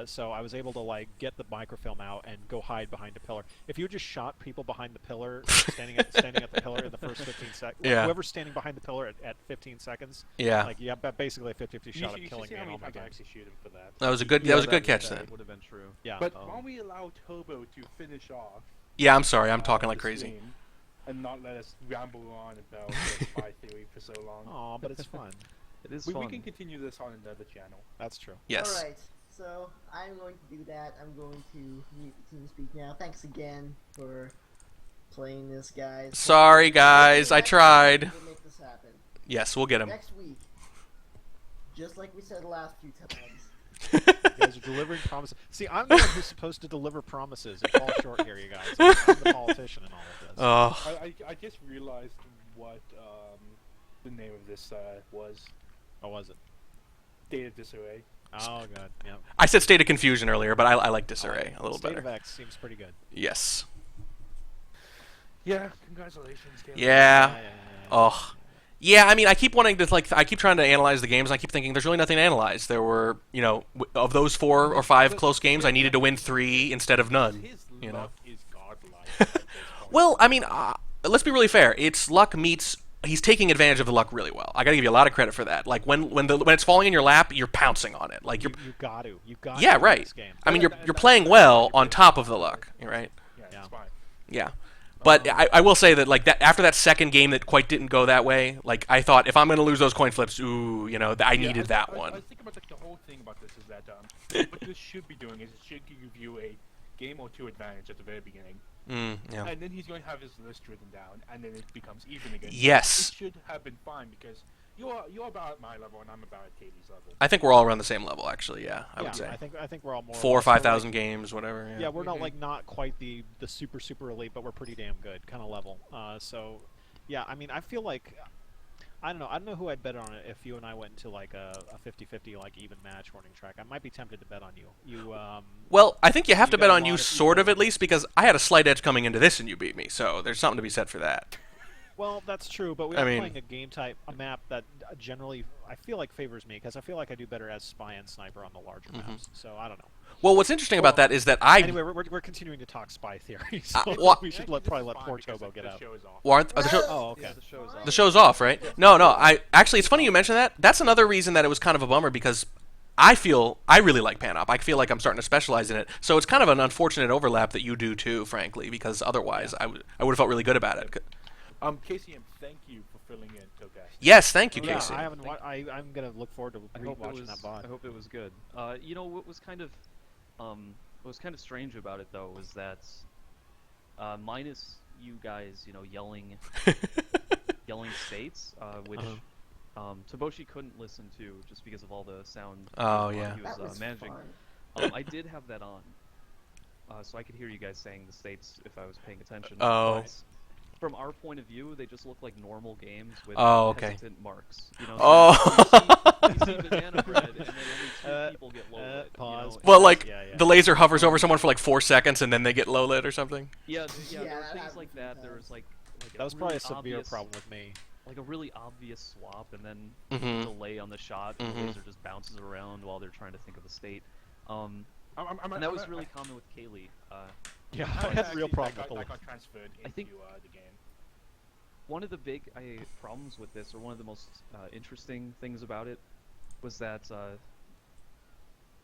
So I was able to get the microfilm out and go hide behind a pillar. If you just shot people behind the pillar, standing at the pillar in the first 15 seconds, whoever's standing behind the pillar at 15 seconds, you have basically a 50-50 shot of killing me in all my games. Actually shoot him for that. That was a good catch then. Would have been true. Yeah. But why don't we allow Turbo to finish off? Yeah, I'm sorry, I'm talking like crazy. And not let us ramble on about Spy Theory for so long. Aw, but it's fun. It is We fun. can continue this on another channel. That's true. Yes. Alright, so I'm going to do that. I'm going to mute the TeamSpeak now. Thanks again for playing this, guys. Sorry, guys, I tried. We'll make this happen. Yes, we'll get him. Next week, just like we said the last few times. You guys are delivering promises. See, I'm the one who's supposed to deliver promises. You fall short here, you guys. I'm the politician in all of this. I just realized what the name of this was. What was it? State of Disarray. Oh, God. Yeah. I said State of Confusion earlier, but I like Disarray a little State better. of X seems pretty good. Yes. Yeah, congratulations. Yeah. Oh. Yeah, I mean, I keep wanting to, I keep trying to analyze the games, and I keep thinking there's really nothing to analyze. There were, of those 4 or 5 close games, I needed to win 3 instead of none. His You know. luck is godlike. Well, I mean, let's be really fair. It's luck meets he's taking advantage of the luck really well. I got to give you a lot of credit for that. Like when it's falling in your lap, you're pouncing on it. Like you got to. yeah, to right. This game. I mean, you're playing well on top of the luck, right? Yeah, Yeah. it's fine. Yeah. But I will say that like that after that second game that quite didn't go that way, like I thought if I'm going to lose those coin flips, I needed that one. I think about the whole thing about this is that what this should be doing is it should give you a game or two advantage at the very beginning. Yeah. And then he's going to have his list written down, and then it becomes even again. Yes. It should have been fine because you're about at my level and I'm about at Katie's level. I think we're all around the same level, actually. Yeah, I would say. I think we're all more 4,000 or or less. We're 5,000 games, whatever. Yeah, we're not quite the super elite, but we're pretty damn good kind of level. So, yeah, I mean, I feel like I don't know who I'd bet on it if you and I went into like a 50-50 like even match Warning Track. I might be tempted to bet on you. Well, I think you have to got bet a on lot you of sort people. of at least because I had a slight edge coming into this and you beat me. So there's something to be said for that. Well, that's true, but we I are mean- playing a game type, a map that generally I feel like favors me because I feel like I do better as spy and sniper on the larger maps. So I don't know. Well, what's interesting about that is that I Anyway, we're continuing to talk spy theory, so well, we should probably let Poor Chobo get out. The show is off. well, aren't the show, Oh, okay. Yeah, the show's the show's off, right? No. I actually, it's funny you mention that. That's another reason that it was kind of a bummer because I really like Panop. I feel like I'm starting to specialize in it. So it's kind of an unfortunate overlap that you do too, frankly, because otherwise I would have felt really good about it. KCM, thank you for filling in Tokast. Yes, thank you, Yeah, Casey. I haven't. I'm gonna look forward to I hope it rewatching was. that bot. I hope it was good. You know what was kind of strange about it though was that minus you guys, yelling states, which Toboshi couldn't listen to just because of all the sound. Oh, yeah. He That was, was managing. fun. I did have that on, so I could hear you guys saying the states if I was paying attention. Oh. But from our point of view, they just look like normal games with Oh, okay. hesitant marks. Oh. You see banana bread, and then only two people get low lit, pause. Well, like Yeah, yeah. the laser hovers over someone for like 4 seconds and then they get low lit or something. Yeah, Yeah, there were that things happens like that. There sometimes. was like That was a probably really a severe obvious, problem with me. like a really obvious swap, and then Mhm. a delay on the shot, and the laser just bounces around while they're trying to think of the state. And that was really common with Kaylee. Yeah, I I had a real problem with that the. got transferred into I think- the game. One of the big problems with this, or one of the most interesting things about it, was that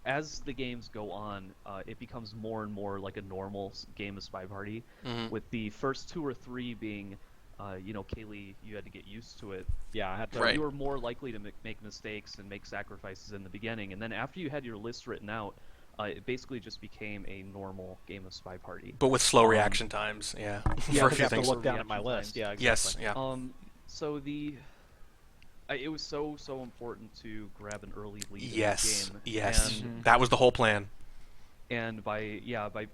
as the games go on, it becomes more and more like a normal game of SpyParty, with the first 2 or 3 being, Kaylee, you had to get used to it. Yeah, I had to. So Right. you were more likely to make mistakes and make sacrifices in the beginning, and then after you had your list written out, it basically just became a normal game of SpyParty. But with slow reaction times, yeah. Yeah, for a I few have to things. look down at my Reaction list. times. Yeah, exactly. Yes, yeah. So it was so important to grab an early lead Yes, in the game. yes. And, That was the whole plan. and by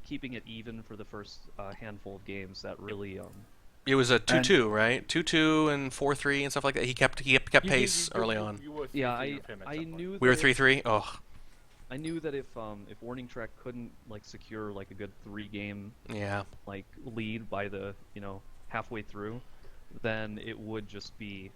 keeping it even for the first handful of games, that really It was a 2-2, right? 2-2 and 4-3 and stuff like that. He kept pace early on. You were yeah, 3-3 with him at I some point. knew We were that 3-3. Oh, I knew that if Warning Track couldn't like secure like a good 3-game yeah. like lead by the halfway through, then it would just be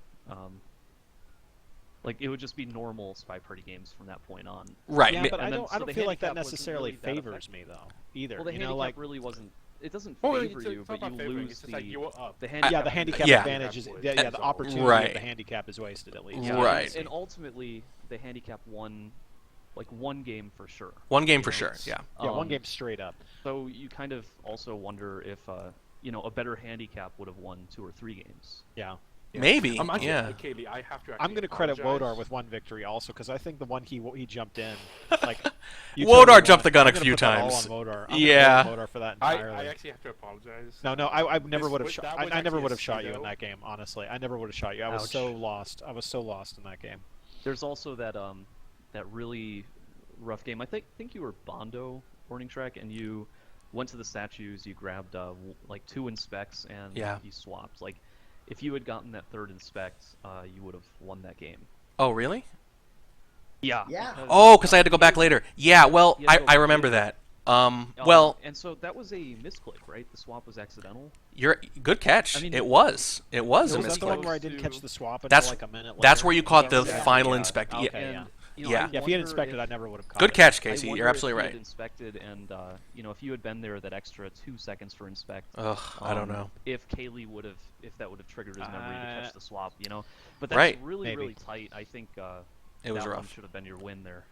normal SpyParty games from that point on. Right. Yeah, but I And then- don't. so I don't the feel like that handicap wasn't necessarily really that favors me though. Either. Well, the you handicap know, like. really wasn't. It doesn't Well, favor it's you, not but you about favoring, lose it's just like you were up. the Yeah, handicap. the handicap Yeah. advantage is. Yeah. Yeah, the opportunity of Right. the handicap is wasted at least. Yeah, Right. And ultimately, the handicap won, like one game for sure. One game You for know, sure, it's- yeah. Yeah, one um, game straight up. So you kind of also wonder if a better handicap would have won 2 or 3 games. Yeah. Maybe, Actually, yeah. Kaylee, I have to I'm actually going to credit apologize. Wodar with one victory also because I think the one he jumped in, like you Wodar totally jumped won. the gun I'm a gonna few put that all times. on Wodar. I'm gonna Yeah. blame Wodar for that I entirely. actually have to apologize. No, I never This would have was- shot. that I was never actually would a have shot you in pseudo- that game. Honestly, I never would have shot you. I was Ouch. so lost. I was so lost in that game. There's also that that really rough game. I think you were Bondo Warning Track, and you went to the statues. You grabbed like 2 inspects, and Yeah. you swapped. Like, if you had gotten that 3rd inspect, you would have won that game. Oh, really? Yeah. Yeah. Oh, because I had to go back later. Yeah, well, You had to go I back remember later. that. Well, and so that was a misclick, right? The swap was accidental. you're good catch. I mean, it was. It was a Was that the one misclick. where I didn't catch the swap until That's like a minute later? that's where you caught the Yeah. final Yeah. inspect. Okay, Yeah. yeah. You know, Yeah. I Yeah, if he had wonder inspected, if- I never would have caught Good it. catch, I Casey. wonder You're if absolutely he had right. inspected, and you know, if you had been there that extra 2 seconds for inspect, Ugh, I don't know. if Kaylee would have, if that would have triggered his memory to catch the swap, you know. But that's Right. really, Maybe. really tight. I think It was that one rough. should have been your win there.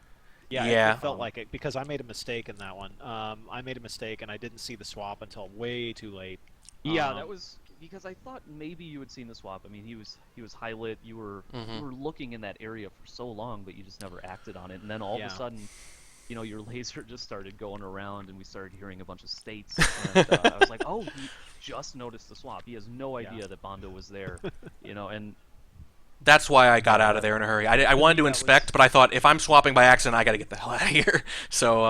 Yeah, Yeah. It felt like it because I made a mistake in that one. I made a mistake and I didn't see the swap until way too late. Yeah, that was because I thought maybe you had seen the swap. I mean, he was high lit. You were looking in that area for so long, but you just never acted on it. And then all of Yeah. a sudden, you know, your laser just started going around, and we started hearing a bunch of states. And I was like, oh, he just noticed the swap. He has no idea that Bondo was there, you know. And That's why I got out of there in a hurry. I wanted to inspect, but I thought if I'm swapping by accident, I got to get the hell out of here. So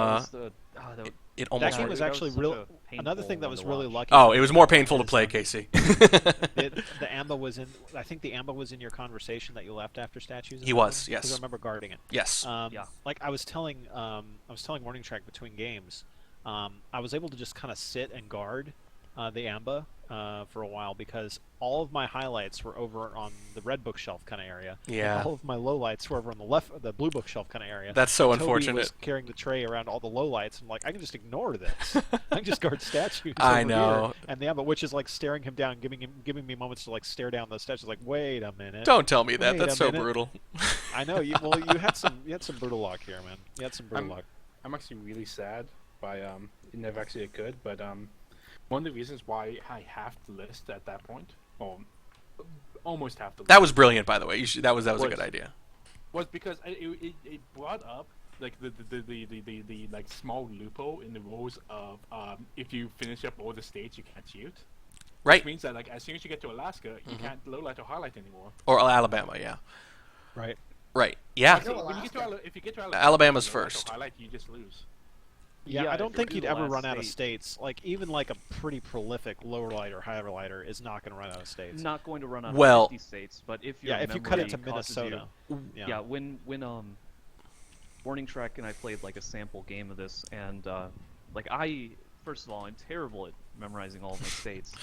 it That almost. game was that actually such real. a Another painful thing that one was to really watch. lucky. Oh, it was more painful to play, is, Casey. the Amba was in. I think the Amba was in your conversation that you left after statues. He was, yes. Because I remember guarding it. Yes. Yeah. Like I was telling Warning Track between games, I was able to just kind of sit and guard the Amba for a while because all of my highlights were over on the red bookshelf kind of area. Yeah. And all of my lowlights were over on the blue bookshelf kind of area. That's so And Toby unfortunate. was carrying the tray around all the lowlights. I'm like, I can just ignore this. I can just guard statues. I over know. Here. And the Amba, which is like staring him down, giving me moments to like stare down those statues. Like, wait a minute. Don't tell me that. Wait That's a so minute. brutal. I know. You had some brutal luck here, man. You had some brutal luck. I'm actually really sad by it never actually occurred, but one of the reasons why I have the list at that point, or almost half the list, That was brilliant, by the way. That was a good idea. was because it brought up like the like small loophole in the rules of if you finish up all the states you can't shoot. Right. Which means that like as soon as you get to Alaska, you can't lowlight or highlight anymore. Or Alabama, yeah. Right. Right. Yeah. No, When you get to Alaska. if you get to Alaska, Alabama's you lowlight or first. Highlight, you just lose. Yeah, Yeah, I if don't you think do you'd the ever last run out of state- states. Like even like a pretty prolific lower lighter, higher lighter is not going to run out of states. Not going to run out Well- of 50 states, but if your Yeah, if you cut it to memory causes Minnesota. yeah, when Warning Track and I played like a sample game of this, and like I first of all I'm terrible at memorizing all of my states.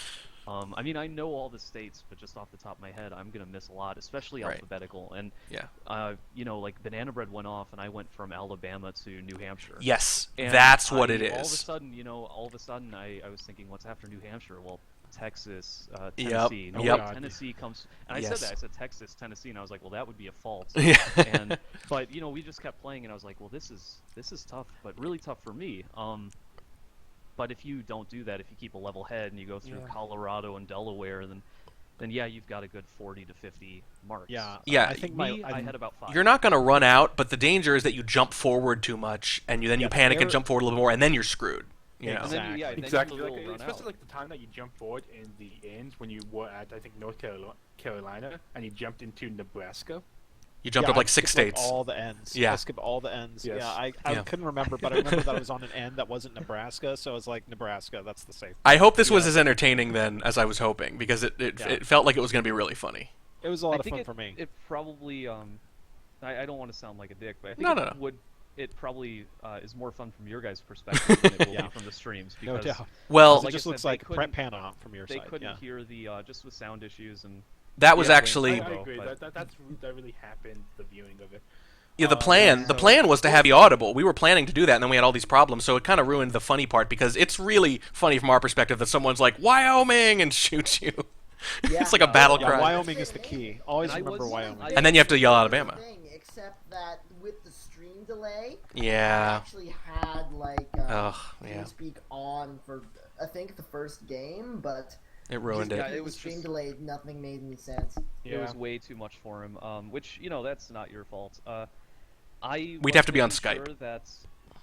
I mean I know all the states, but just off the top of my head I'm gonna miss a lot, especially Right. alphabetical. And Yeah. you know, like Banana Bread went off, and I went from Alabama to New Hampshire. Yes. And That's what it All of a is. sudden, you know, I was thinking, what's after New Hampshire? Well, Texas, Yep, Tennessee. No, yep. wait, Tennessee comes, and I Yes. said that. I said Texas, Tennessee, and I was like, well, that would be a fault. Yeah. But you know, we just kept playing, and I was like, well, this is tough, but really tough for me. But if you don't do that, if you keep a level head and you go through Colorado and Delaware, then yeah, you've got a good 40 to 50 marks. Yeah. Yeah, I think I had about 5. You're not going to run out, but the danger is that you jump forward too much, and you panic and there- jump forward a little bit more, and then you're screwed. You know? And then, yeah, then you Exactly. will Like, run especially out. like the time that you jumped forward in the end when you were at I think North Carolina and you jumped into Nebraska. You jumped Yeah, up like I 6 skipped, like, states. all the ends. Yeah. I skipped all the ends. Yes. Yeah, I Yeah. couldn't remember, but I remember that I was on an end that wasn't Nebraska, so I was like, Nebraska, that's the safe. I hope this was as entertaining then as I was hoping, because it felt like it was going to be really funny. It was a lot I of think fun it, for me. It probably I don't want to sound like a dick, but I think No. it probably is more fun from your guys' perspective than it will Yeah. be from the streams, No because doubt. Well, It like I just said, looks they like couldn't- Panon from your they side. couldn't Yeah. hear the just with sound issues, and that was Yeah, actually I Rainbow, agree. but- That really happened. The viewing of it. yeah, the plan. The plan was to have the audible. We were planning to do that, and then we had all these problems, so it kind of ruined the funny part, because it's really funny from our perspective that someone's like Wyoming and shoots you. Yeah. It's like a battle Yeah, cry. Wyoming is the key. Always And I remember was- Wyoming. And then you have to yell Alabama. Thing, except that with the stream delay, I Yeah. actually had like Ugh, yeah. TeamSpeak on for I think the first game, but It ruined just it. because it was the stream just- delay, nothing made any sense. it was way too much for him. Which you know that's not your fault. We'd was have to be on making Skype. Sure that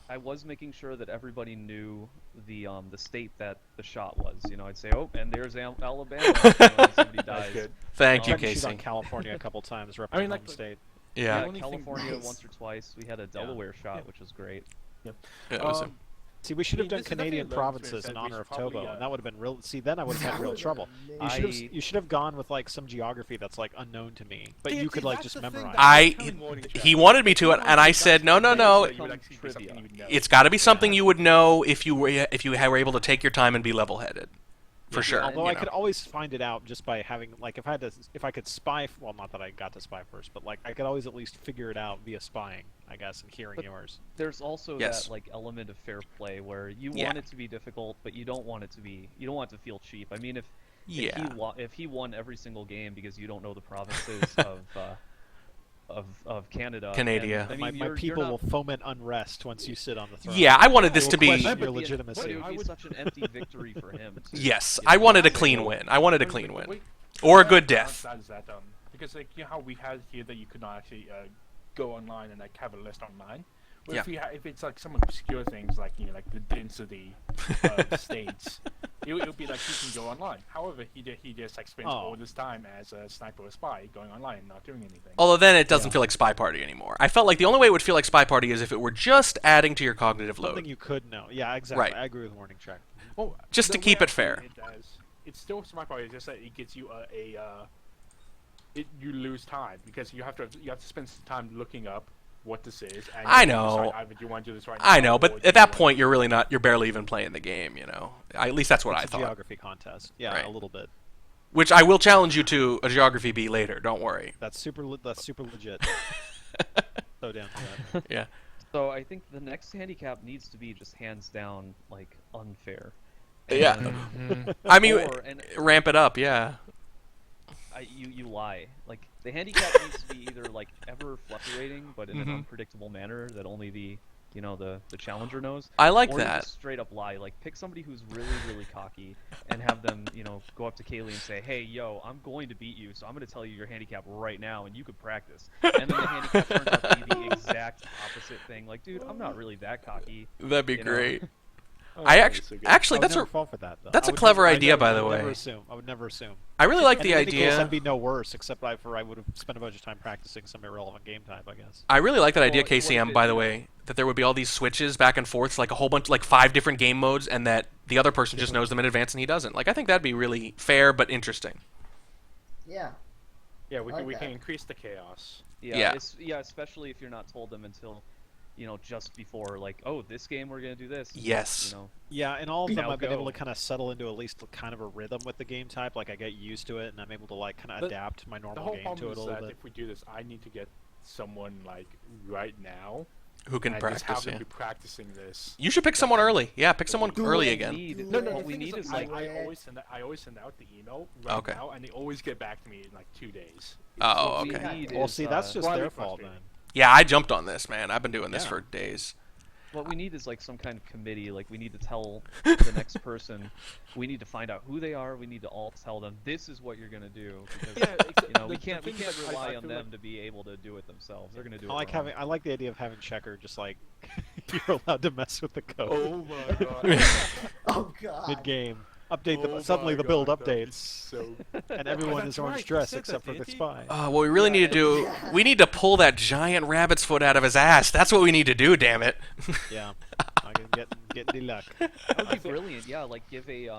I was making sure that everybody knew the state that the shot was. You know, I'd say, oh, and there's Alabama. You know, and somebody dies. good. Thank you, Tried to shoot on Casey. California a couple times, repping I mean, home like, state. Yeah. only thing- California Nice. once or twice. We had a Delaware shot, which was great. It was Um, See, we should I have mean, done this is definitely Canadian a learning provinces experience in that we honor of should probably, Tobo, and that would have been real. See, then I would have had That real would've trouble. been You amazing. should have. You should have gone with like some geography that's like unknown to me, but See, you could like that's just the thing memorize. that- He wanted me to, and I said no. You would actually be Trivia. something you would know. It's got to be something you would know if you were able to take your time and be level-headed. for sure. Although you I know. could always find it out just by having, like, if I could spy. Well, not that I got to spy first, but like I could always at least figure it out via spying, I guess, and hearing But yours. There's also Yes. that like element of fair play where you Yeah. want it to be difficult, but you don't want it to be. You don't want it to feel cheap. I mean, Yeah. if he won every single game because you don't know the provinces of Canada, Canada. then, I My, mean, my you're people not, will foment unrest once you sit on the throne. Yeah, I wanted this They to will be. question but your the- legitimacy. but it would I be would- such an empty victory for him. Too. Yes, You know? I wanted a Like, clean well, win. I wanted a Wait, clean wait, win. wait. Or a Yeah, good no, death. That is that because like you know how we had here that you could not actually go online and like have a list online. Well, Yeah. if it's like some obscure things like you know like the density of the states, it would be like you can go online. However, he just like spends all this time as a sniper or spy going online and not doing anything. Although then it doesn't feel like SpyParty anymore. I felt like the only way it would feel like SpyParty is if it were just adding to your cognitive Something load. you could know. Yeah, exactly. Right. I agree with Warning Track. Well, Just to the keep way it I see fair. It's still SpyParty. It's just that it gets you you lose time because you have to spend some time looking up what this is. And I you know. decide either you want to do this right now. I know, or but do at you that want- point you're barely even playing the game, you know. At least that's what It's I a thought. geography contest. Yeah, Right. a little bit. Which I will challenge you to a geography bee later. Don't worry. That's super legit. So down for that. Yeah. So I think the next handicap needs to be just hands down like unfair. Yeah. And- I mean, and ramp it up. Yeah. you lie. Like the handicap needs to be either like ever fluctuating, but in an unpredictable manner that only the challenger knows. I like or you that. just straight up lie. Like pick somebody who's really cocky and have them go up to Kaylee and say, "Hey, yo, I'm going to beat you, so I'm going to tell you your handicap right now, and you could practice." And then the handicap turns out to be the exact opposite thing. Like, dude, I'm not really that cocky. That'd be you know? great. Oh, I that'd be so good. actually I would that's never a fall for that. Though. that's I a would clever never- I idea, never- by the I would way. Never assume. I would never assume. I really like And the in any case, idea. that'd be no worse, except I would have spent a bunch of time practicing some irrelevant game type, I guess. I really like that idea, Well, what KCM. if By it- the way, that there would be all these switches back and forth, like a whole bunch, like 5 different game modes, and that the other person just knows them in advance and he doesn't. Like I think that'd be really fair but interesting. Yeah. Yeah, we I like can that. increase the chaos. Yeah. Yeah, especially if you're not told them until just before, like, oh, this game we're gonna do this. Yes. Yeah, in all of them, Now I've been able go. to kind of settle into at least kind of a rhythm with the game type. Like I get used to it, and I'm able to like kind of The- adapt my The normal whole game problem to it is a little that bit. if we do this, I need to get someone like right now Who can and practice? just have them Yeah. be practicing this. You should pick someone early. Yeah, pick someone early again. No, What the we thing need is like, like I always send out the email right Okay. now, and they always get back to me in like 2 days. Oh, what we okay. need Well, is, see, that's just Why are their we fault then. frustrated? Yeah, I jumped on this, man. I've been doing this Yeah. for days. what we need is like some kind of committee. Like we need to tell the next person. We need to find out who they are. We need to all tell them this is what you're gonna do. Because we the can't thing is, I rely on feel them like- to be able to do it themselves. They're gonna do it. I like the idea of having Checker just like you're allowed to mess with the code Oh my god. Oh god. mid game. Update the Oh suddenly my the build God, that'd be updates, So and everyone that's is orange right, he dress said except that, for the didn't he? spy. What we really need to do, we need to pull that giant rabbit's foot out of his ass. That's what we need to do, damn it. Yeah, I can get the luck. That would be brilliant. Yeah, like give a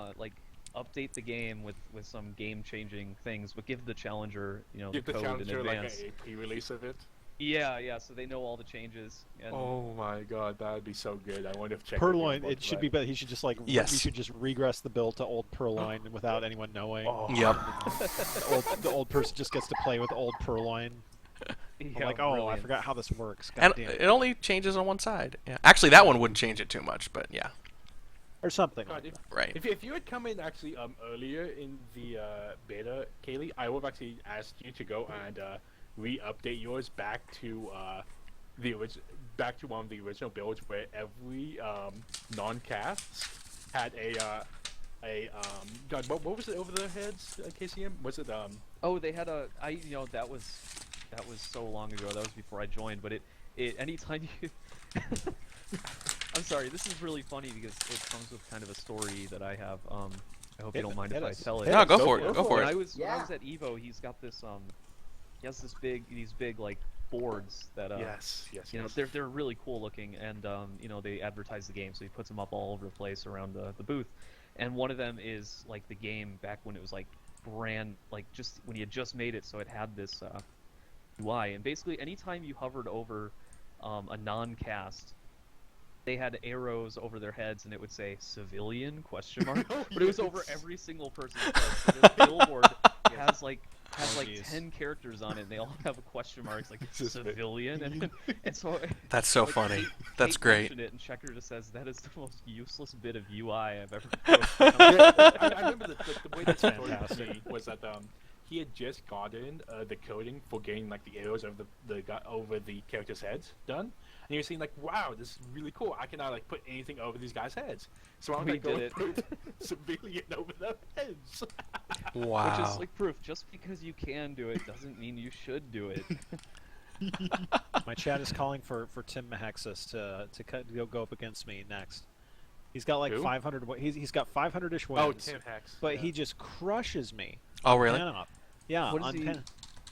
update the game with some game changing things, but give the challenger give the the code in challenger like advance. a pre-release of it. Yeah, so they know all the changes. And Oh my god, that would be so good. I wonder if Checker Purloin, would it should like- be better. He should just like Yes. we should just regress the build to old Purloin without anyone knowing. Oh. Yep. The old person just gets to play with old Purloin. I'm yeah, like, oh, I brilliant. forgot how this works. And God damn it only changes on one side. Yeah. Actually, that one wouldn't change it too much, but yeah. Or something. God, Like if, that. Right. if you had come in actually earlier in the beta, Kaylee, I would have actually asked you to go and re-update yours back to back to one of the original builds where every non-cast had God, what was it over their heads, KCM? Was it Oh, they had that was so long ago. That was before I joined. But it anytime you, I'm sorry. This is really funny because it comes with kind of a story that I have. I hope you don't mind if I tell it. No, go for it. Go for When it. I was Yeah. at Evo, he's got this he has these big like boards that yes. they're really cool looking, and they advertise the game, so he puts them up all over the place around the booth. And one of them is like the game back when it was like just when he had just made it, so it had this UI. And basically, anytime you hovered over a non-cast, they had arrows over their heads, and it would say "civilian?" question mark. But it was over every single person's head. So this billboard has like geez. 10 characters on it, and they all have a question mark. It's like civilian, and so That's so like, funny. Kate That's great. mentioned it, and Checker just says that is the most useless bit of UI I've ever. I remember the way that story to me was that he had just gotten the coding for getting like the arrows over over the characters' heads done, and he was saying like, "Wow, this is really cool. I can now like put anything over these guys' heads." So I'm We like, go did it. put civilian over their heads. Wow. Which is like proof. Just because you can do it doesn't mean you should do it. My chat is calling for Tim Mahexis to go up against me next. He's got like Who? 500. He's got 500ish wins. Oh, Tim Hex. But yeah. he just crushes me. Oh, really? Pen up. Yeah. What is on he- pen.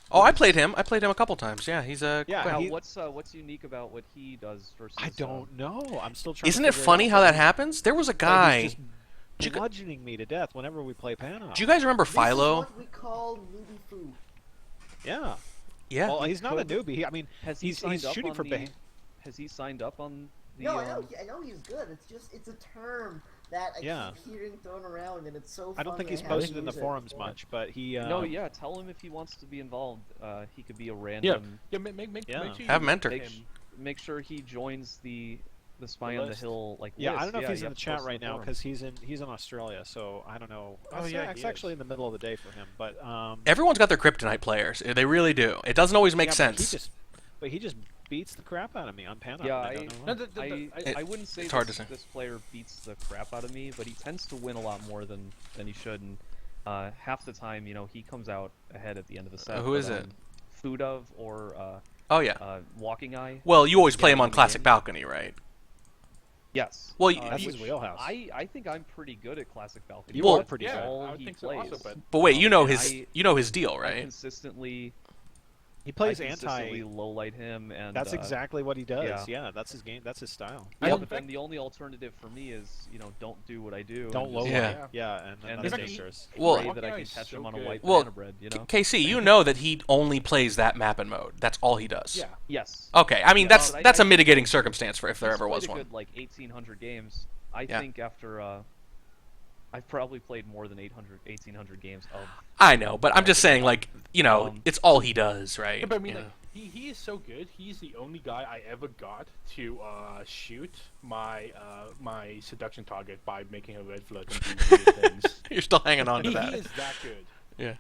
Oh, I played him. I played him a couple times. Yeah, he's a. Yeah, Now, he- what's unique about what he does versus? I don't know. I'm still trying. Isn't to it figure funny out. how that happens? There was a Like, guy. he's Do you just gu- bludgeoning me to death whenever we play Pan Do you guys remember This is Philo? what we call newbie foo. Yeah. Yeah. Well, he's not a could- newbie. I mean, Has he he's signed up shooting on for the, beha- Has he signed up on the? No, I know he's good. It's just it's a term that I Yeah. keep hearing thrown around, and it's so. I don't think funny, he's I haven't posted in the used it forums before. much, but he. No, yeah. Tell him if he wants to be involved. He could be a random. Yeah, make Yeah. sure Have you mentor. him. Make sure he joins the Spy on the list. Hill like Yeah, list. I don't know if he's you in have the to chat post right the now forums. because he's in Australia, so I don't know. Oh, yeah, it's he actually is. in the middle of the day for him, but Everyone's got their kryptonite players. They really do. It doesn't always make yeah, sense. But he just beats the crap out of me on Pan. Yeah, I don't know No, why. I wouldn't say it's hard to say. this player beats the crap out of me, but he tends to win a lot more than he should. And half the time, he comes out ahead at the end of the set. Who is it? Foodov or Oh yeah. Walking Eye. Well, you always play Yeah, him on in the classic game. balcony, right? Yes. Well, That's his which wheelhouse. I think I'm pretty good at classic balcony. You Well- are pretty Yeah, good. all I would he think so plays. also, But wait, you know and his deal, I right? consistently He plays consistently anti. low light him, and That's exactly what he does. yeah. Yeah, that's his game. That's his style. I Yeah, love but the then fact- the only alternative for me is don't do what I do. Don't and low just Yeah. light. Yeah, and And that's then dangerous. Well- pray that Walking I Eye can is catch so him on a good. white Well, banana bread. KC, you know that he only plays that map and mode. That's all he does. Yeah. Yes. Okay, I mean Yeah, that's but that's I- a mitigating circumstance for if there He's ever played was a one. good, like 1,800 games. I Yeah. think after I've probably played more than 1,800 games of. I know, but I'm just saying, like, Um, it's all he does, right? Yeah, but I mean, You like, know? he is so good. He's the only guy I ever got to shoot my my seduction target by making a red flirt and do weird things. You're still hanging on to He that. is that good. Yeah.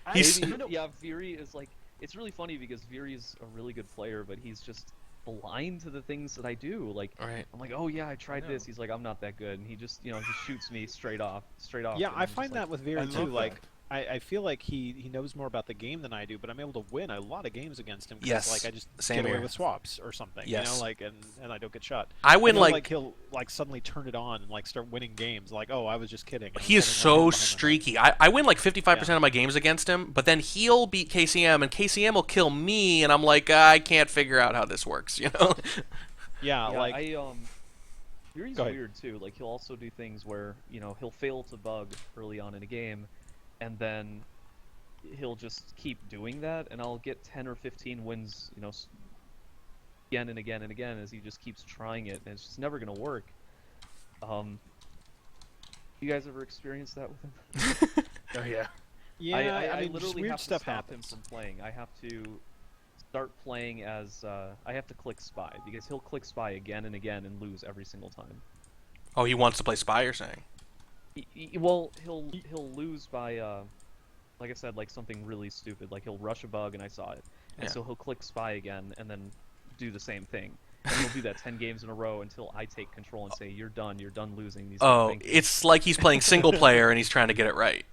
And He's- even though- Yeah, Viri is like. It's really funny because Viri is a really good player, but he's just blind to the things that I do. Like, Right. I'm like, oh yeah, I tried know. this. He's like, I'm not that good, and he just, he shoots me straight off. Yeah, and I I'm just find like, that with I Veer too. love Like, that. I feel like he knows more about the game than I do, but I'm able to win a lot of games against him. 'Cause, Yes, like I just same get away here. with swaps or something. Yes. You know, like and I don't get shot. I win feel like he'll like suddenly turn it on and like start winning games. Like, oh, I was just kidding. and he is suddenly I'm so behind the streaky. I win like 55% of my games against him, but then he'll beat KCM and KCM will kill me, and I'm like, I can't figure out how this works. You know? Yeah, Yeah, like Viri's Go ahead. weird too. Like he'll also do things where he'll fail to bug early on in a game, and then he'll just keep doing that, and I'll get 10 or 15 wins, again and again and again as he just keeps trying it, and it's just never gonna work. You guys ever experienced that with him? Oh yeah. yeah, I mean, just literally weird have to stuff stop happens. him from playing. I have to start playing as I have to click spy because he'll click spy again and again and lose every single time. Oh, he wants to play spy, you're saying? Well, he'll lose by like I said, like something really stupid. Like he'll rush a bug and I saw it, and Yeah. so he'll click spy again and then do the same thing. And he'll do that 10 games in a row until I take control and say, "You're done losing these." Oh, things." it's like he's playing single player and he's trying to get it right.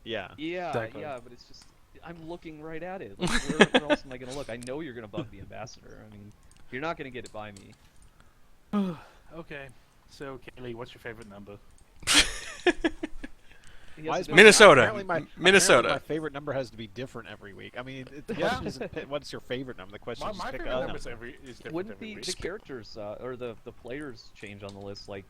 Yeah. Yeah, Exactly. yeah, but it's just I'm looking right at it. Like, where else am I gonna look? I know you're gonna bug the ambassador. I mean, you're not gonna get it by me. Okay. So, Kaylee, what's your favorite number? He Why has is a my- different- Minnesota. apparently Minnesota. My favorite number has to be different every week. I mean, the question isn't what's your favorite number. The question is My just pick favorite a number number. is different Wouldn't every the week. characters or the players change on the list? Like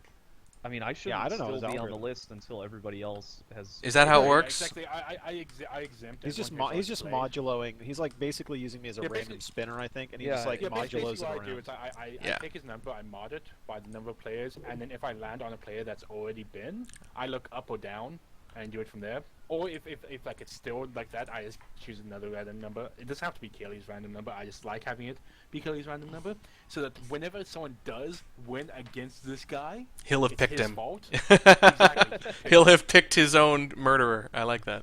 I mean, I shouldn't I don't know still his be on the algorithm. list until everybody else has. Is that how it Yeah, works? exactly. I exempt. He's just everyone who's he's just played. moduloing. He's like basically using me as a Yeah, random basically- spinner, I think, and he Yeah, just like Yeah, basically modulos it what I do around. is I Yeah. take his number, I mod it by the number of players, and then if I land on a player that's already been, I look up or down and do it from there. Or if like it's still like that, I just choose another random number. It doesn't have to be Kaylee's random number. I just like having it be Kaylee's random number, so that whenever someone does win against this guy, He'll have it's picked his him. fault. Exactly. He'll have picked his own murderer. I like that.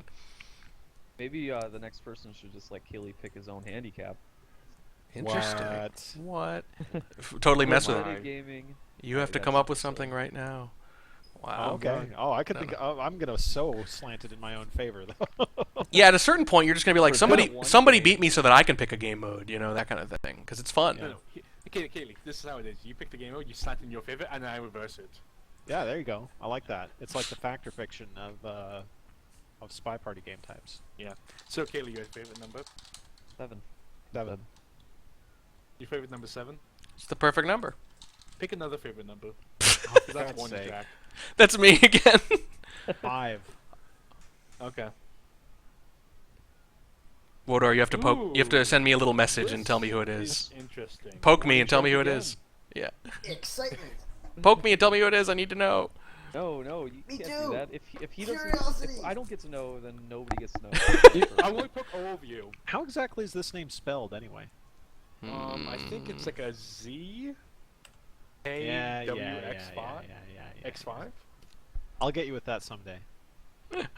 Maybe the next person should just let Keely pick his own handicap. Interesting. What? Totally mess with it. Metagaming. You have to come up with something right now. Wow. Okay. Oh, I could No, think. Oh, I'm gonna so slant it in my own favor, though. Yeah, at a certain point, you're just gonna be like, For somebody, that one somebody game. beat me so that I can pick a game mode, you know, that kind of thing, because it's fun. No, no. Kaylee, this is how it is. You pick the game mode, you slant in your favor, and then I reverse it. Yeah, there you go. I like that. It's like the fact or fiction of spy party game types. Yeah. So Kaylee, your favorite number? 7. Seven. Your favorite number 7? It's the perfect number. Pick another favorite number. For That's God's one sake. track. That's me again. 5. Okay. Wodor, you have to poke. You have to Ooh, send me a little message and this tell me who it is. Interesting. Poke me Why and tell me who it again? is. Yeah. Excitement. Poke me and tell me who it is. I need to know. No, you Me can't too. do that. If he doesn't, Curiosity. if I don't get to know, then nobody gets to know. I will poke all of you. How exactly is this name spelled anyway? I think it's like a Z. A Yeah, W yeah, X yeah, 5. yeah. X5. I'll get you with that someday.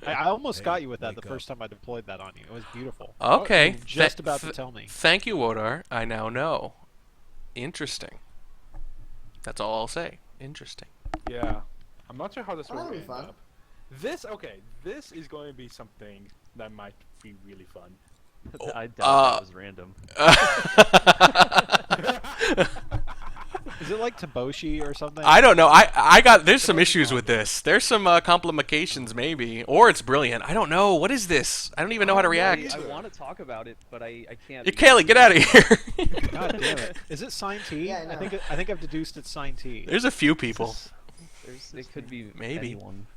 I almost Hey, got you with that the wake first time I deployed that on you. It was beautiful. Okay. You were just about to tell me. Thank you, Wodar. I now know. Interesting. That's all I'll say. Interesting. Yeah. I'm not sure how this Oh, will that'll be end fun. up. This is going to be something that might be really fun. I doubt that was random. Is it like Taboshi or something? I don't know. I got. There's some issues with this. There's some complications maybe, or it's brilliant. I don't know. What is this? I don't even know how to react. I want to talk about it, but I can't. Kaylee, get out of here. God damn it! Is it sign T? Yeah, I know. I think I've deduced it's sign T. There's a few people. It could be Maybe. anyone.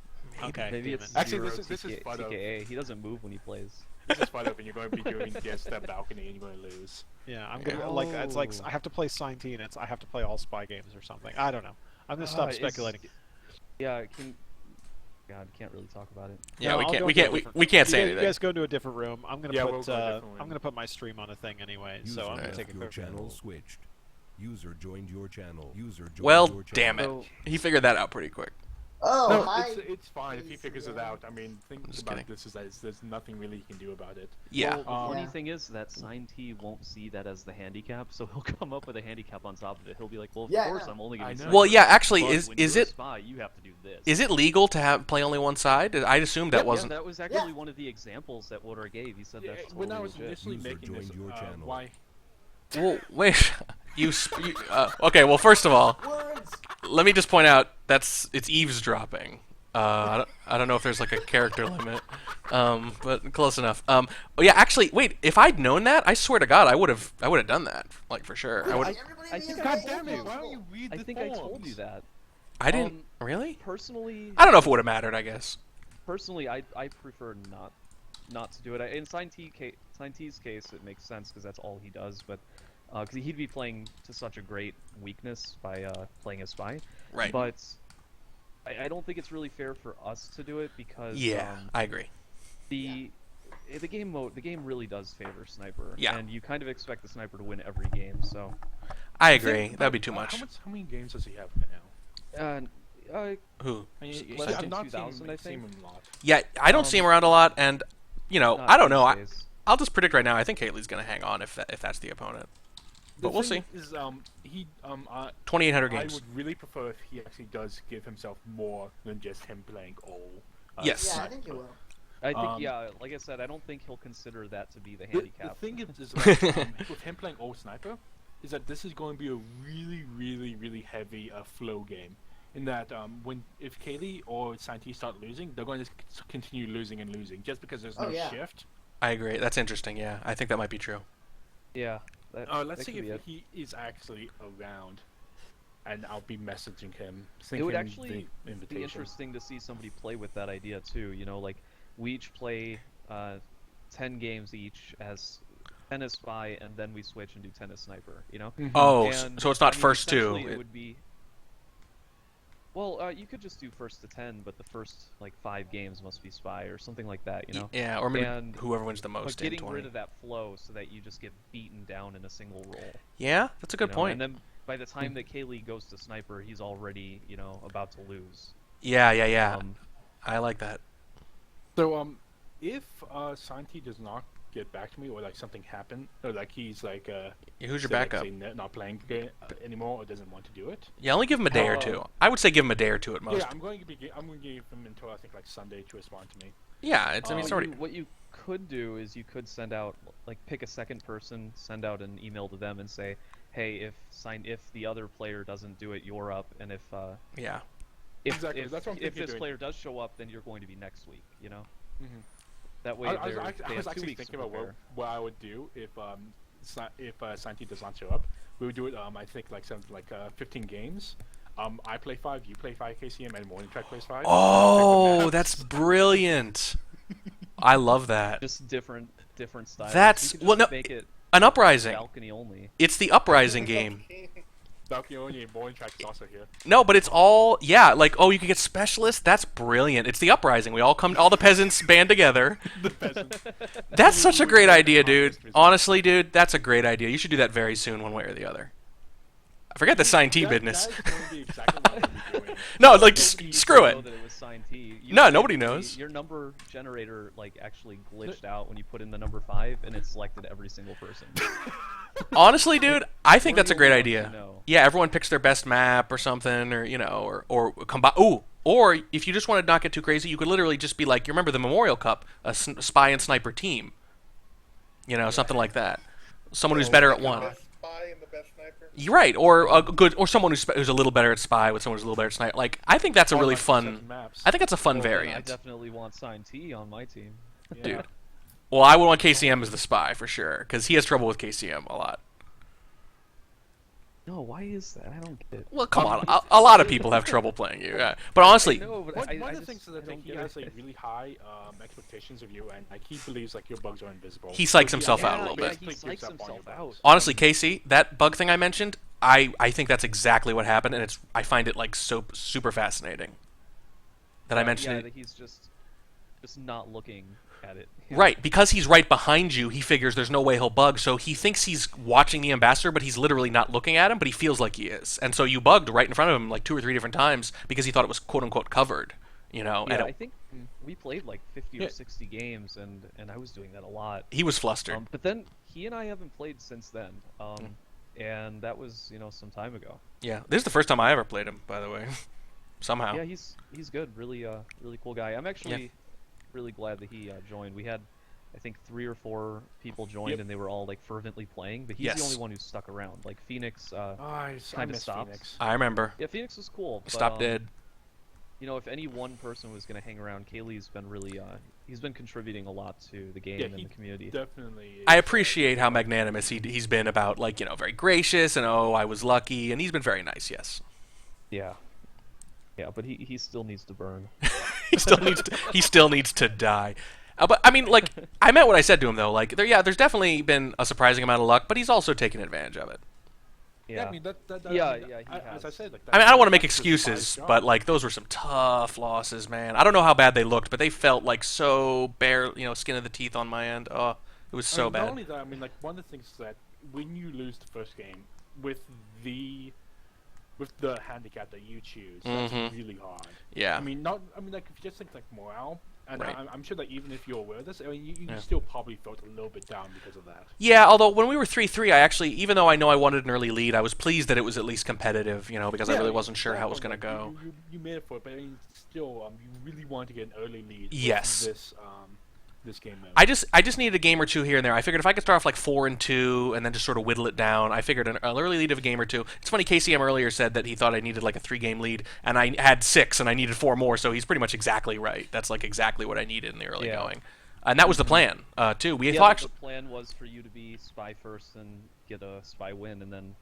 Okay. Maybe damn it's it. Actually, Zero this is TK fun of- TKA. He doesn't move when he plays. This is fun up, and you're going to be doing against that balcony, and you're going to lose. Yeah, I'm gonna like it's like I have to play sign T and I have to play all spy games or something. I don't know. I'm gonna stop It's- speculating. Yeah, God, can't really talk about it. Yeah, No, we I'll can't. go We into a can't. different- We can't You say guys- anything. You guys go into a different room. I'm gonna Yeah, put we'll go to a different I'm room. gonna put my stream on a thing anyway. User So I'm gonna left take a your quick channel break. switched. User joined your channel. User joined Well, your channel. damn it. So- He figured that out pretty quick. Oh, No, hi. it's fine if he figures it out. I mean, think just about kidding. this is that there's nothing really he can do about it. Yeah. Well, the funny Yeah. thing is that Sign T won't see that as the handicap, so he'll come up with a handicap on top of it. He'll be like, "Well, of Yeah, I course, know. I'm only I going to." know. Well, yeah. Actually, But is when is you're a it spy? You have to do this. is it legal to have play only one side? I assumed that Yeah, wasn't. that was actually one of the examples that Woodar gave. He said that's When I totally was legit. initially User making this, joined your channel. why? Well, wait. Okay. Well, first of all, Words. let me just point out it's eavesdropping. I don't know if there's like a character limit, but close enough. Oh yeah, actually, wait. If I'd known that, I swear to God, I would have done that, like for sure. I would. Everybody I be think as I nice told as you. Why don't possible. you read I the think I told you forums? that. I didn't really. Personally, I don't know if it would have mattered. I guess. I prefer not to do it. In Sign T's case, it makes sense because that's all he does. But because he'd be playing to such a great weakness by playing a spy. Right. But I don't think it's really fair for us to do it because Yeah, I agree. the game really does favor sniper. Yeah. And you kind of expect the sniper to win every game. So I agree. That'd be too much. How many games does he have now? Who? I mean, Less I've than not 2,000, I seen think. him a lot. Yeah, I don't see him around a lot, and not I don't know. these days. I'll just predict right now. I think Haley's gonna hang on if that's the opponent. But we'll see. Is, 2,800 I games. would really prefer if he actually does give himself more than just him playing all. Yes. Yeah, I think you will. I think Um, yeah, like I said, I don't think he'll consider that to be the The handicap. thing is like, with him playing all sniper, is that this is going to be a really heavy flow game. In that, if Kaylee or Santi start losing, they're going to continue losing and losing just because there's no Oh, yeah. shift. I agree. That's interesting. Yeah, I think that might be true. Yeah. Let's that see could be if it. he is actually around and I'll be messaging him. It would him actually the be invitation. interesting to see somebody play with that idea too. You know, like we each play 10 games each as 10 as spy, and then we switch and do 10 as sniper. You know? Oh, And, so it's not I mean, first two. essentially It would be. Well, you could just do first to 10, but the first like 5 games must be spy or something like that. You know? Yeah, or maybe And- whoever wins the But most in getting 20. rid of that flow so that you just get beaten down in a single roll. Yeah, that's a good you know? point. And then by the time that Kaylee goes to sniper, he's already about to lose. Yeah. Um, I like that. So if Santi does not get back to me, or like something happened, or like he's like Who's your say, like, backup? say, not playing anymore, or doesn't want to do it. Yeah, only give him a day or two. I would say give him a day or two at most. Yeah, I'm going to give him until I think like Sunday to respond to me. Yeah, it's. I mean, it's already. what you could do is you could send out, like, pick a second person, send out an email to them and say, hey, if the other player doesn't do it, you're up, and if Yeah. Exactly, that's what I'm if thinking of this doing. player does show up, then you're going to be next week. You know. Mhm. That way, I they was have 2 actually weeks to thinking about prepare. what I would do if Santi does not show up. We would do it. I think like something like 15 games. I play 5, you play 5 KCM, and Morning Track plays 5. Oh, that's brilliant. I love that. Just different styles. That's- You could well, just no, make it An uprising. balcony only. It's the uprising game. Balcony and Morning Track is also here. No, but it's all like you can get specialists. That's brilliant. It's the uprising. We all the peasants band together. The peasants. That's such a great idea, dude. Honestly, dude, that's a great idea. You should do that very soon, one way or the other. I forget the sign T business. That is going to be exactly what I'll be doing. No, like Nobody screw know it. that it was signed T. You No, just nobody basically- knows. Your number generator actually glitched out when you put in the number 5, and it selected every single person. Honestly, dude, I think We're that's a the great only ones idea. who know. Yeah, everyone picks their best map or something, or combine. Ooh, or if you just want to not get too crazy, you could literally just be like, you remember the Memorial Cup, a spy and sniper team. Something like that. Someone who's better at one. The best spy and the best sniper. You're right, or someone who's a little better at spy with someone who's a little better at sniper. Like, I think that's a Or really like fun. certain maps. I think that's a fun Well, then I variant, definitely want signed T on my team. Yeah. dude. Well, I would want KCM as the spy for sure, because he has trouble with KCM a lot. No, why is that? I don't get it. Well, come on, a lot of people have trouble playing you. Yeah. But honestly, No, but One, I one of the just- things is I I think don't he get has it. like really high expectations of you, and like he believes like your bugs are invisible. He psychs So himself out a Yeah, little yeah, bit. he basically psychs gives up on your himself out. bugs. honestly, Casey, that bug thing I mentioned, I think that's exactly what happened, and I find it like so super fascinating that I mentioned yeah, it. that he's just not looking at it. Right, because he's right behind you, he figures there's no way he'll bug, so he thinks he's watching the ambassador, but he's literally not looking at him, but he feels like he is. And so you bugged right in front of him like 2 or 3 different times because he thought it was quote-unquote covered, Yeah, and I think we played like 50 Yeah. or 60 games, and I was doing that a lot. he was flustered. But then he and I haven't played since then, and that was some time ago. Yeah, this is the first time I ever played him, by the way. Somehow. Yeah, he's good, really really cool guy. I'm actually really glad that he joined. We had I think 3 or 4 people joined, Yep. and they were all like fervently playing, but he's Yes. the only one who stuck around. Like Phoenix, I kinda miss stopped. Phoenix. I remember. yeah, Phoenix was cool. But, Stop dead. If any one person was going to hang around, Kaylee's been really he's been contributing a lot to the game Yeah, and he the community. definitely. Is, I appreciate how magnanimous he's been about, like, very gracious and, oh, I was lucky, and he's been very nice, yes. Yeah. Yeah, but he still needs to burn. he still needs to die. But I mean, like, I meant what I said to him though. Like, there's definitely been a surprising amount of luck, but he's also taken advantage of it. Yeah. I mean that. Yeah, I mean, yeah, he as I has. said, like. I mean, I don't want to make that's the spy's excuses, job. but like, those were some tough losses, man. I don't know how bad they looked, but they felt like so bare, skin of the teeth on my end. Oh, it was so I mean, bad. Not only that, I mean, like one of the things is that when you lose the first game with the handicap that you choose, that's Mhm. really hard. Yeah. I mean, like if you just think like morale, and Right. I'm sure that even if you're aware of this, I mean, you Yeah. still probably felt a little bit down because of that. Yeah, although when we were 3-3, I actually, even though I know I wanted an early lead, I was pleased that it was at least competitive, because I really wasn't sure how it was going to go. You made it for it, but I mean, still, you really wanted to get an early lead. Yes. With this game mode. I just needed a game or two here and there. I figured if I could start off like 4-2 and then just sort of whittle it down, I figured an early lead of a game or two. It's funny, KCM earlier said that he thought I needed like a 3-game lead, and I had 6 and I needed 4 more, so he's pretty much exactly right. That's like exactly what I needed in the early Yeah. going. And that was the plan, too. We Yeah, thought but actually, the plan was for you to be spy first and get a spy win, and then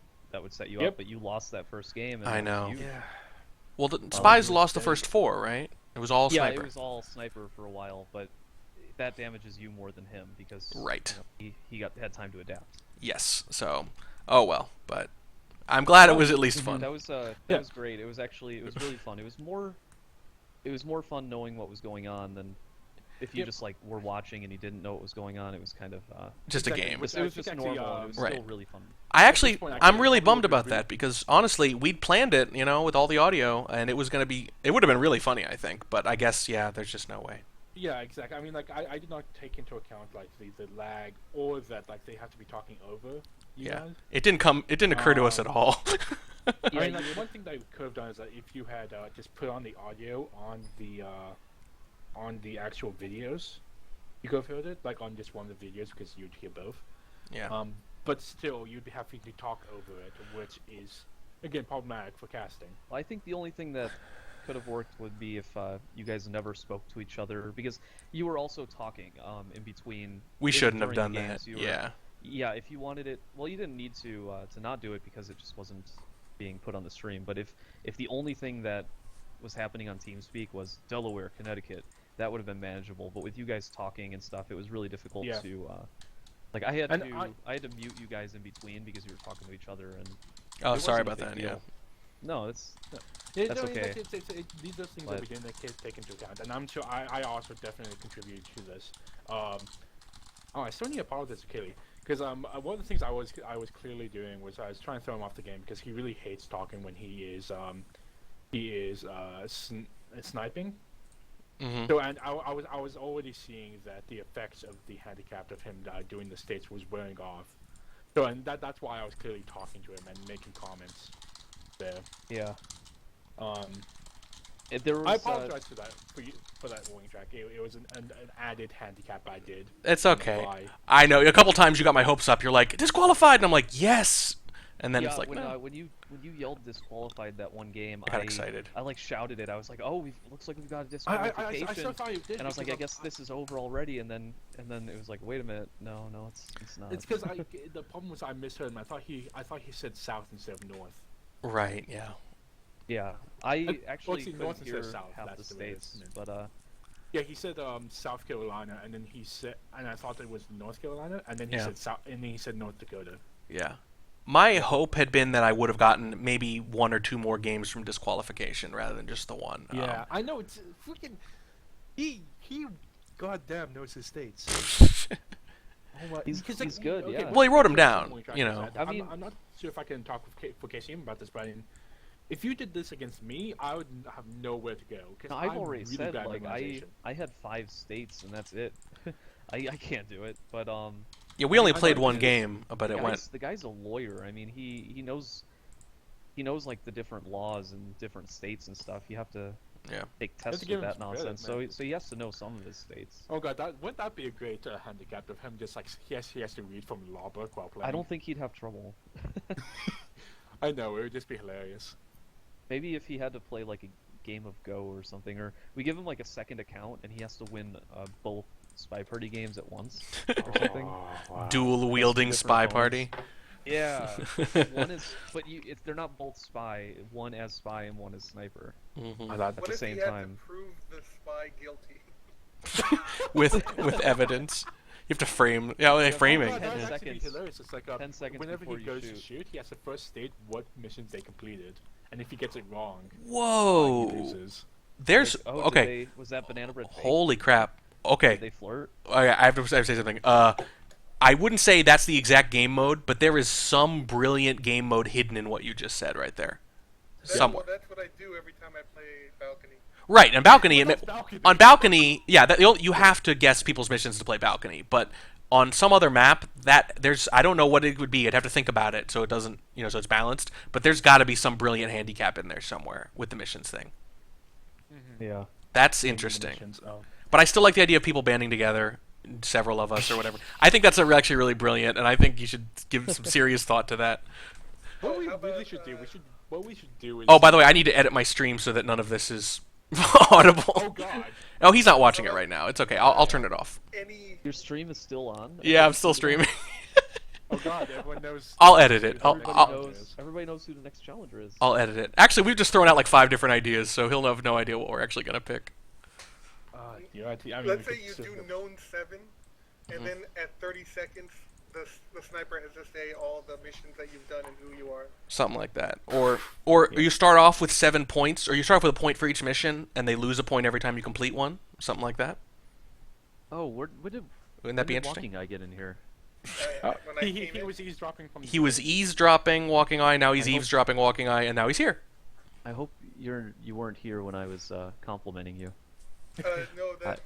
would set you Yep. up, but you lost that first game. And I that was know. huge. Yeah. Well, the Spies you lost the said- first 4, right? It was all Yeah, sniper. it was all sniper for a while, but that damages you more than him because Right. he had time to adapt. Yes. So, oh well. But I'm glad it was at least fun. That was Yeah. was great. It was really fun. It was more fun knowing what was going on than if you Yep. just like were watching and you didn't know what was going on. It was kind of Just a Exactly. game. Which it was I think just actually, normal. It was Right. still really fun. I actually, point, I'm actually, really it probably bummed would've been about really- that because honestly, we'd planned it, with all the audio, and it was gonna be, it would have been really funny, I think. But I guess, yeah, there's just no way. Yeah, exactly. I mean, like, I did not take into account like the lag or that like they have to be talking over you Yeah, guys. it didn't occur to us at all. I Yeah, mean, like, you one thing that you could have done is that if you had just put on the audio on the actual videos, you could have heard it like on just one of the videos because you'd hear both. Yeah. But still, you'd be having to talk over it, which is again problematic for casting. I think the only thing that could have worked would be if you guys never spoke to each other because you were also talking in between. We shouldn't have during done the that. games, you were- Yeah. Yeah, if you wanted it, well, you didn't need to not do it because it just wasn't being put on the stream. But if the only thing that was happening on TeamSpeak was Delaware, Connecticut, that would have been manageable. But with you guys talking and stuff, it was really difficult Yeah. to. Like I had And I had to mute you guys in between because you were talking to each other and. Oh, it sorry wasn't a about big that. Yeah. deal. No, it's Yeah, That's no, I mean, okay. like, these are things that we didn't take into account, and I'm sure I also definitely contributed to this. I certainly apologize to Kelly because one of the things I was clearly doing was I was trying to throw him off the game because he really hates talking when he is sniping. Mm-hmm. So and I was already seeing that the effects of the handicap of him doing the states was wearing off. So and that's why I was clearly talking to him and making comments there. yeah. Um, There was, I apologize for that warning track. It was an added handicap I did. It's okay. Why? I know. A couple times you got my hopes up. You're like, disqualified, and I'm like, yes. And then yeah, it's like, when, no. when you yelled disqualified that one game, I got excited. I like shouted it. I was like, oh, looks like we've got a I disqualification. so thought you did. And I was like, I because guess this is over already. And then it was like, wait a minute, no, it's not. it's because the problem was I misheard him. I thought he said south instead of north. Right. Yeah. Yeah, I actually see, couldn't north instead hear of south, half the that's the way it states, is. but Yeah, he said South Carolina, and then he said, and I thought it was North Carolina, and then he Yeah. said South, and then he said North Dakota. Yeah. My hope had been that I would have gotten maybe 1 or 2 more games from disqualification rather than just the one. Yeah, I know it's freaking. He goddamn knows his states. Oh my, He's- 'cause, he's good, yeah. Well, he wrote 'em here's down, something we you tried know. to say. I mean- I'm not sure if I can talk for Casey about this, but I mean, if you did this against me, I would have nowhere to go. 'Cause no, I've I'm already really said bad at like memorization. I had 5 states and that's it. I can't do it, but Yeah, we only I played know, one because game, but it went. the guy's a lawyer. I mean, he knows like the different laws in different states and stuff. You have to Yeah. take to tests give with him that some credit, nonsense. man. So he has to know some of his states. Oh god, wouldn't that be a great handicap of him? Just like he has to read from the law book while playing. I don't think he'd have trouble. I know it would just be hilarious. Maybe if he had to play like a game of Go or something, or we give him like a second account and he has to win both SpyParty games at once or something. Oh, wow. Dual wielding different spy phones. party. Yeah, one is, but they're not both spy. One as spy and one as sniper Mhm. I thought- at What the if same he had time. to prove the spy guilty? with evidence. You have to frame. Yeah, Yeah, framing. oh, God, that'd 10 actually be seconds. hilarious. It's like 10 seconds whenever before he you goes to shoot. shoot, he has to first state what missions they completed, and if he gets it wrong, he Whoa. loses. There's Like, oh, okay. was that banana bread fake? Holy crap. Did Okay. they flirt? Okay, I have to say something. I wouldn't say that's the exact game mode, but there is some brilliant game mode hidden in what you just said right there. Somewhere. That's what I do every time I play balcony. Right, and balcony, Well, that's balcony. on balcony, yeah, you have to guess people's missions to play balcony. But on some other map, I don't know what it would be. I'd have to think about it so it doesn't, so it's balanced. But there's got to be some brilliant handicap in there somewhere with the missions thing. Yeah. That's interesting. Missions, oh. But I still like the idea of people banding together, several of us or whatever. I think that's actually really brilliant, and I think you should give some serious thought to that. What we how really about, should do, what we should do is. Oh, by the way, I need to edit my stream so that none of this is audible. Oh god. Oh, he's not watching it right now. It's okay. I'll turn it off. Any Your stream is still on? Yeah, I'm still streaming. Oh God, everyone knows. I'll edit it. Everybody knows who the next challenger is. I'll edit it. Actually, we've just thrown out like 5 different ideas, so he'll have no idea what we're actually gonna pick. Let's say you do known 7, and then at 30 seconds, the sniper has to say all the missions that you've done and who you are. Something like that. Or you start off with 7 points, or you start off with a point for each mission, and they lose a point every time you complete one. Something like that. Oh, Wouldn't that be when did interesting? Walking Eye get in here? He was eavesdropping from. He was eavesdropping, Walking Eye. Now he's eavesdropping, Walking Eye, and now he's here. I hope you weren't here when I was complimenting you. No, that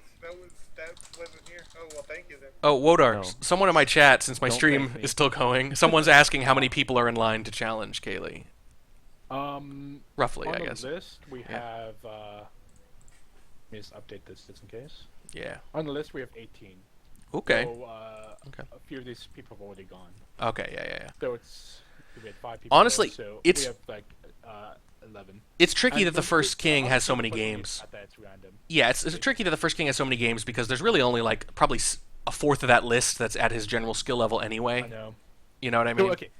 wasn't here. Oh well, thank you then. Oh, Wodar, No. someone in my chat, since my Don't stream thank me. is still going, someone's asking how many people are in line to challenge Kaylee. Roughly, on I guess. the list we Yeah. have. Let me just update this just in case. Yeah. On the list we have 18. Okay. So, Okay. a few of these people have already gone. Okay, yeah. So we had 5 people. Honestly, there, so it's- we have like 11. It's tricky And that the don't first put- king has so don't many put games. at that, it's random. Yeah, it's tricky that the first king has so many games because there's really only like probably a fourth of that list that's at his general skill level anyway. I know. You know what I So, mean? okay,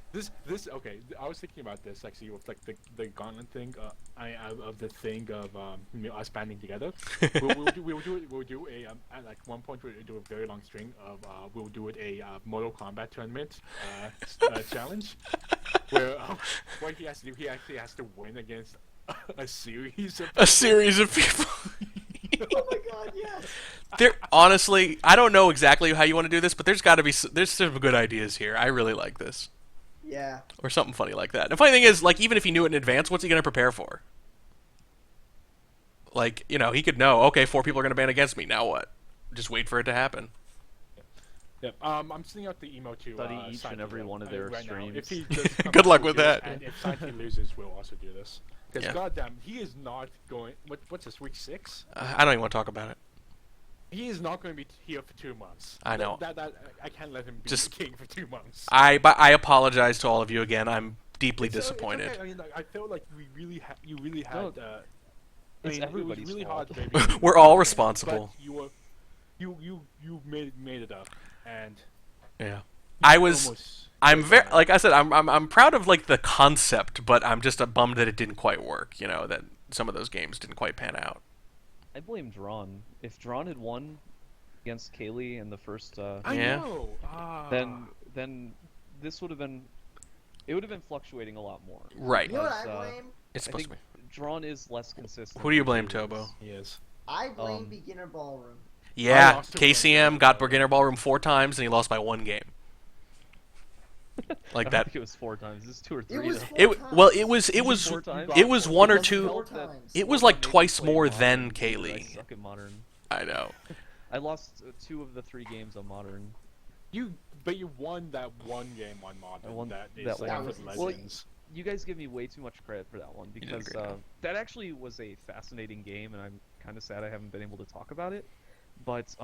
okay. I was thinking about this actually with like the gauntlet thing. Of the thing of us banding together. we'll do a at like one point we'll do a very long string of we'll do it a Mortal Kombat tournament challenge where what he has to do, he actually has to win against a series of people. Oh my god, yes! There, honestly, I don't know exactly how you want to do this, but there's got to be there's some good ideas here. I really like this. Yeah. Or something funny like that. The funny thing is, like, even if he knew it in advance, what's he going to prepare for? Like, you know, he could know, okay, 4 people are going to ban against me. Now what? Just wait for it to happen. Yep. I'm sending out the email to Study each and every one of their right now. streams. If he does come Good luck we'll with do it, that. And if Santi loses, we'll also do this. Because Yeah. goddamn, he is not going. What's this, week 6? I don't even want to talk about it. He is not going to be here for 2 months. I know. That I can't let him be Just- king for 2 months. But I apologize to all of you again. I'm deeply disappointed. It's okay. I mean, like, I feel like you really had. No, I it's mean, everybody's it was really fault. hard, baby. We're all responsible. But you made it up, and Yeah. almost- I'm very, like I said, I'm proud of like the concept, but I'm just bummed that it didn't quite work. You know, that some of those games didn't quite pan out. I blame Drawn. If Drawn had won against Kaylee in the first, I Yeah. know. then this would have been. It would have been fluctuating a lot more. Right. You know what I Because, blame? It's I supposed think to be. Drawn is less consistent. Who do you than blame, Kaylee Tobo? is. He is. I blame Um, beginner ballroom. Yeah, lost to KCM got beginner ballroom 4 times and he lost by 1 game. I Like don't that. think it was 4 times. This is 2 or 3. It was though. 4 times. Well, it was Was it 4 times? it was 1 or Because 2. 4 that- times. It was Someone like made me twice play more Modern than because Kaylee. I suck at Modern. I know. I lost 2 of the 3 games on Modern. But you won that one game on Modern. I won that is that like one. for Well, Legends. You guys give me way too much credit for that one did a because great job. that actually was a fascinating game, and I'm kind of sad I haven't been able to talk about it. But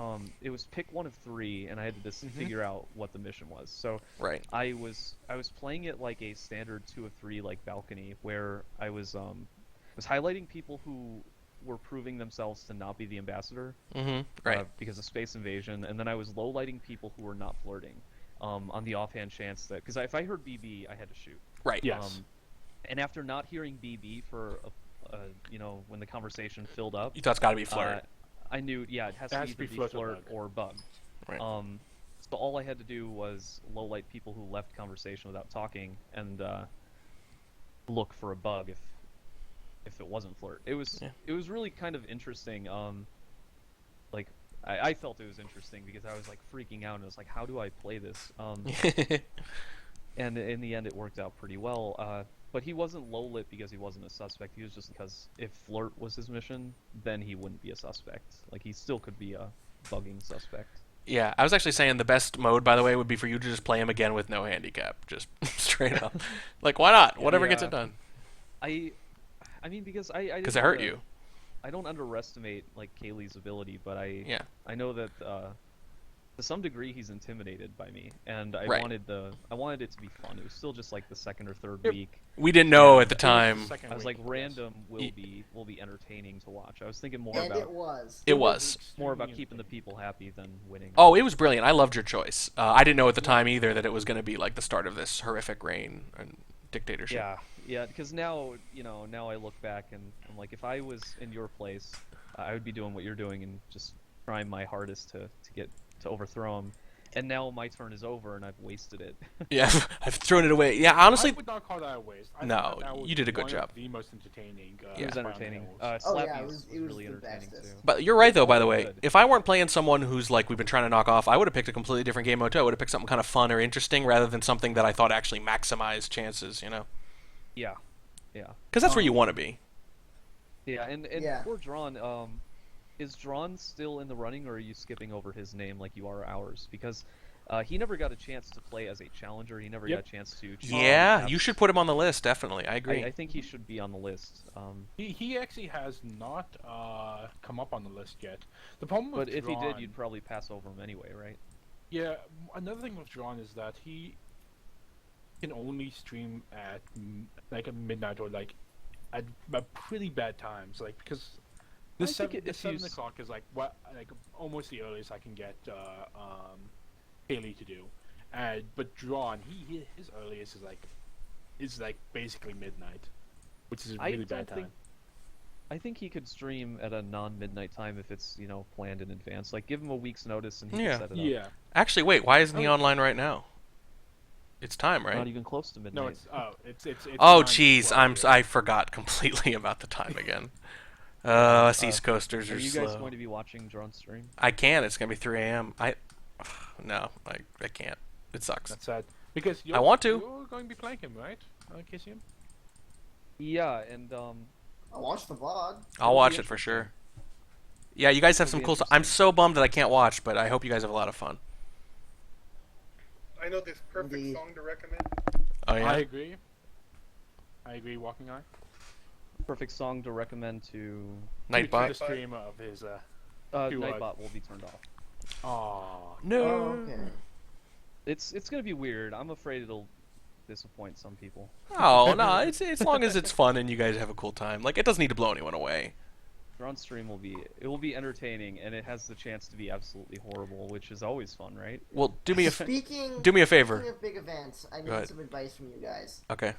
it was pick 1 of 3, and I had to just figure out what the mission was. So Right. I was playing it like a standard 2 of 3 like balcony, where I was highlighting people who were proving themselves to not be the ambassador. Right. Because of space invasion, and then I was low lighting people who were not flirting, on the offhand chance that because if I heard BB, I had to shoot. Right. Yes. And after not hearing BB for when the conversation filled up, You thought it's got to be flirt. I knew it has to either be flirt or bug. Right. So all I had to do was low light people who left conversation without talking and look for a bug if it wasn't flirt. It was really kind of interesting. Like I felt it was interesting because I was like freaking out and I was like, how do I play this? And in the end, it worked out pretty well. But he wasn't low lit because he wasn't a suspect. He was just because if flirt was his mission, then he wouldn't be a suspect. Like he still could be a bugging suspect. Yeah, I was actually saying the best mode, by the way, would be for you to just play him again with no handicap, just straight up. Like, why not? Whatever gets it done. I mean, because I Because it hurt you. I don't underestimate like Kaylee's ability, but I Yeah. I know that to some degree he's intimidated by me, and I Right. wanted it to be fun. It was still just like the second or third Yep. week. We didn't know Yeah, at the It was the time. second I was week, like, random will be entertaining to watch. I was thinking more And about it was. It was. more about keeping the people happy than winning. Oh, it was brilliant. I loved your choice. I didn't know at the time either that it was going to be like the start of this horrific reign and dictatorship. Yeah, because now now I look back and I'm like, if I was in your place, I would be doing what you're doing and just trying my hardest to overthrow him. And now my turn is over and I've wasted it. Yeah, I've thrown it away. Yeah, honestly, I would not call that a waste. I No, thought that was you did a good one job. of the most entertaining. It was Fire on the entertaining. Hills. Oh, Slappy yeah, was it was really the entertaining bestest. too. but you're right though. By the way, Good. if I weren't playing someone who's like we've been trying to knock off, I would have picked a completely different game mode too. I would have picked something kind of fun or interesting rather than something that I thought actually maximized chances. You know, Yeah. because that's where you want to be. Yeah, and Yeah. for Drawn, is Drawn still in the running, or are you skipping over his name like you are ours? Because he never got a chance to play as a challenger. He never Yep. got a chance to. Yeah, you should put him on the list. Definitely, I agree. I think he should be on the list. He actually has not come up on the list yet. The problem with But if he did, Drawn- you'd probably pass over him anyway, right? Yeah, another thing with Drawn is that he can only stream at like at midnight or like at pretty bad times, like because I this think 7 if he's- o'clock is like almost the earliest I can get Haley to do, and but Drawn his earliest is like basically midnight, which is a I really bad don't think- time. I think he could stream at a non-midnight time if it's planned in advance. Like give him a week's notice and he Yeah. can set it up. Yeah, Actually, wait, why isn't he Oh. online right now? It's time, right? Not even close to midnight. no, it's Oh, 9 to jeez, 12 here. I forgot completely about the time again. Us East Coasters Are are you slow. guys going to be watching Drawn stream? I can. It's gonna be 3 a.m. No, I can't. It sucks. That's sad because I want to. You're going to be playing him, right? KCM. Yeah, and I watched the VOD. I'll watch it for sure. Yeah, you guys have It'll some be cool stuff. I'm interesting. so bummed that I can't watch, but I hope you guys have a lot of fun. I know this perfect Indeed. song to recommend. Oh yeah. I agree. Walking Eye. perfect song to recommend to To the Nightbot. stream of his. To, Nightbot will be turned off. Aw. No. Oh, okay. It's gonna be weird. I'm afraid it'll disappoint some people. Oh no, it's as long as it's fun and you guys have a cool time. Like it doesn't need to blow anyone away. Drawn stream will be entertaining, and it has the chance to be absolutely horrible, which is always fun, right? Well, do me a Speaking favor. Speaking of big events, I Go need ahead. some advice from you guys. Okay.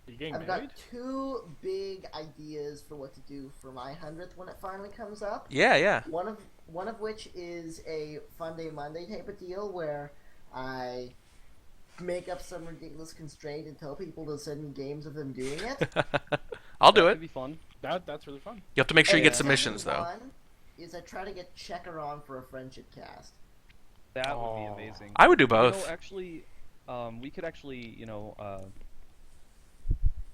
You getting I've married? got 2 big ideas for what to do for my 100th when it finally comes up. Yeah, yeah. One of which is a Fun Day Monday type of deal where I make up some ridiculous constraint and tell people to send me games of them doing it. I'll do That it. could be fun. That's really fun. You have to make sure you get And submissions second though. One is I try to get Checker on for a friendship cast. That would Oh. be amazing. I would do You know, both. actually, we could actually,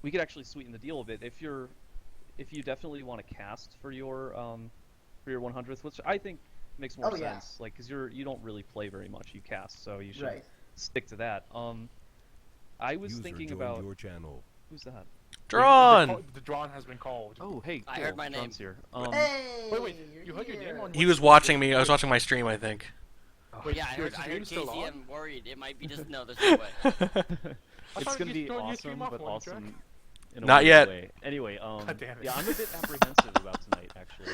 we could actually sweeten the deal a bit if you definitely want to cast for your 100th, which I think makes more Oh, yeah. sense. Like, because you don't really play very much, you cast, so you should Right. stick to that. I was User thinking joined about your channel. who's that? Drawn. The Drawn has been called. Oh, hey, I heard cool, my name. Drawn's here. Hey! Wait, you you're heard your name here. on- He was watching me. I was watching my stream, I think. Wait, Yeah, I is heard his name Casey. still on? I'm worried. It might be just no. There's no way. I It's thought gonna you be still- you awesome, stream off but one awesome track. in a Not weird yet. way. Anyway, God damn it. yeah, I'm a bit apprehensive about tonight, actually.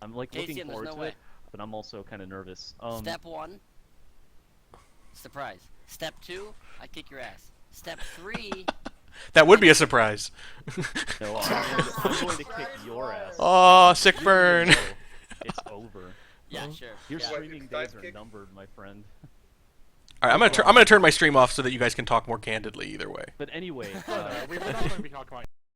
I'm like Casey, looking there's forward no to way. it, but I'm also kind of nervous. Step 1, surprise. Step 2, I kick your ass. Step 3, That would be a surprise. No, I'm going to kick your ass. Oh, sick You're burn. gonna know It's over. yeah, sure. Your yeah. streaming What, days are sidekick? numbered, my friend. All right, I'm gonna turn my stream off so that you guys can talk more candidly either way. But anyway, We're not going to be talking about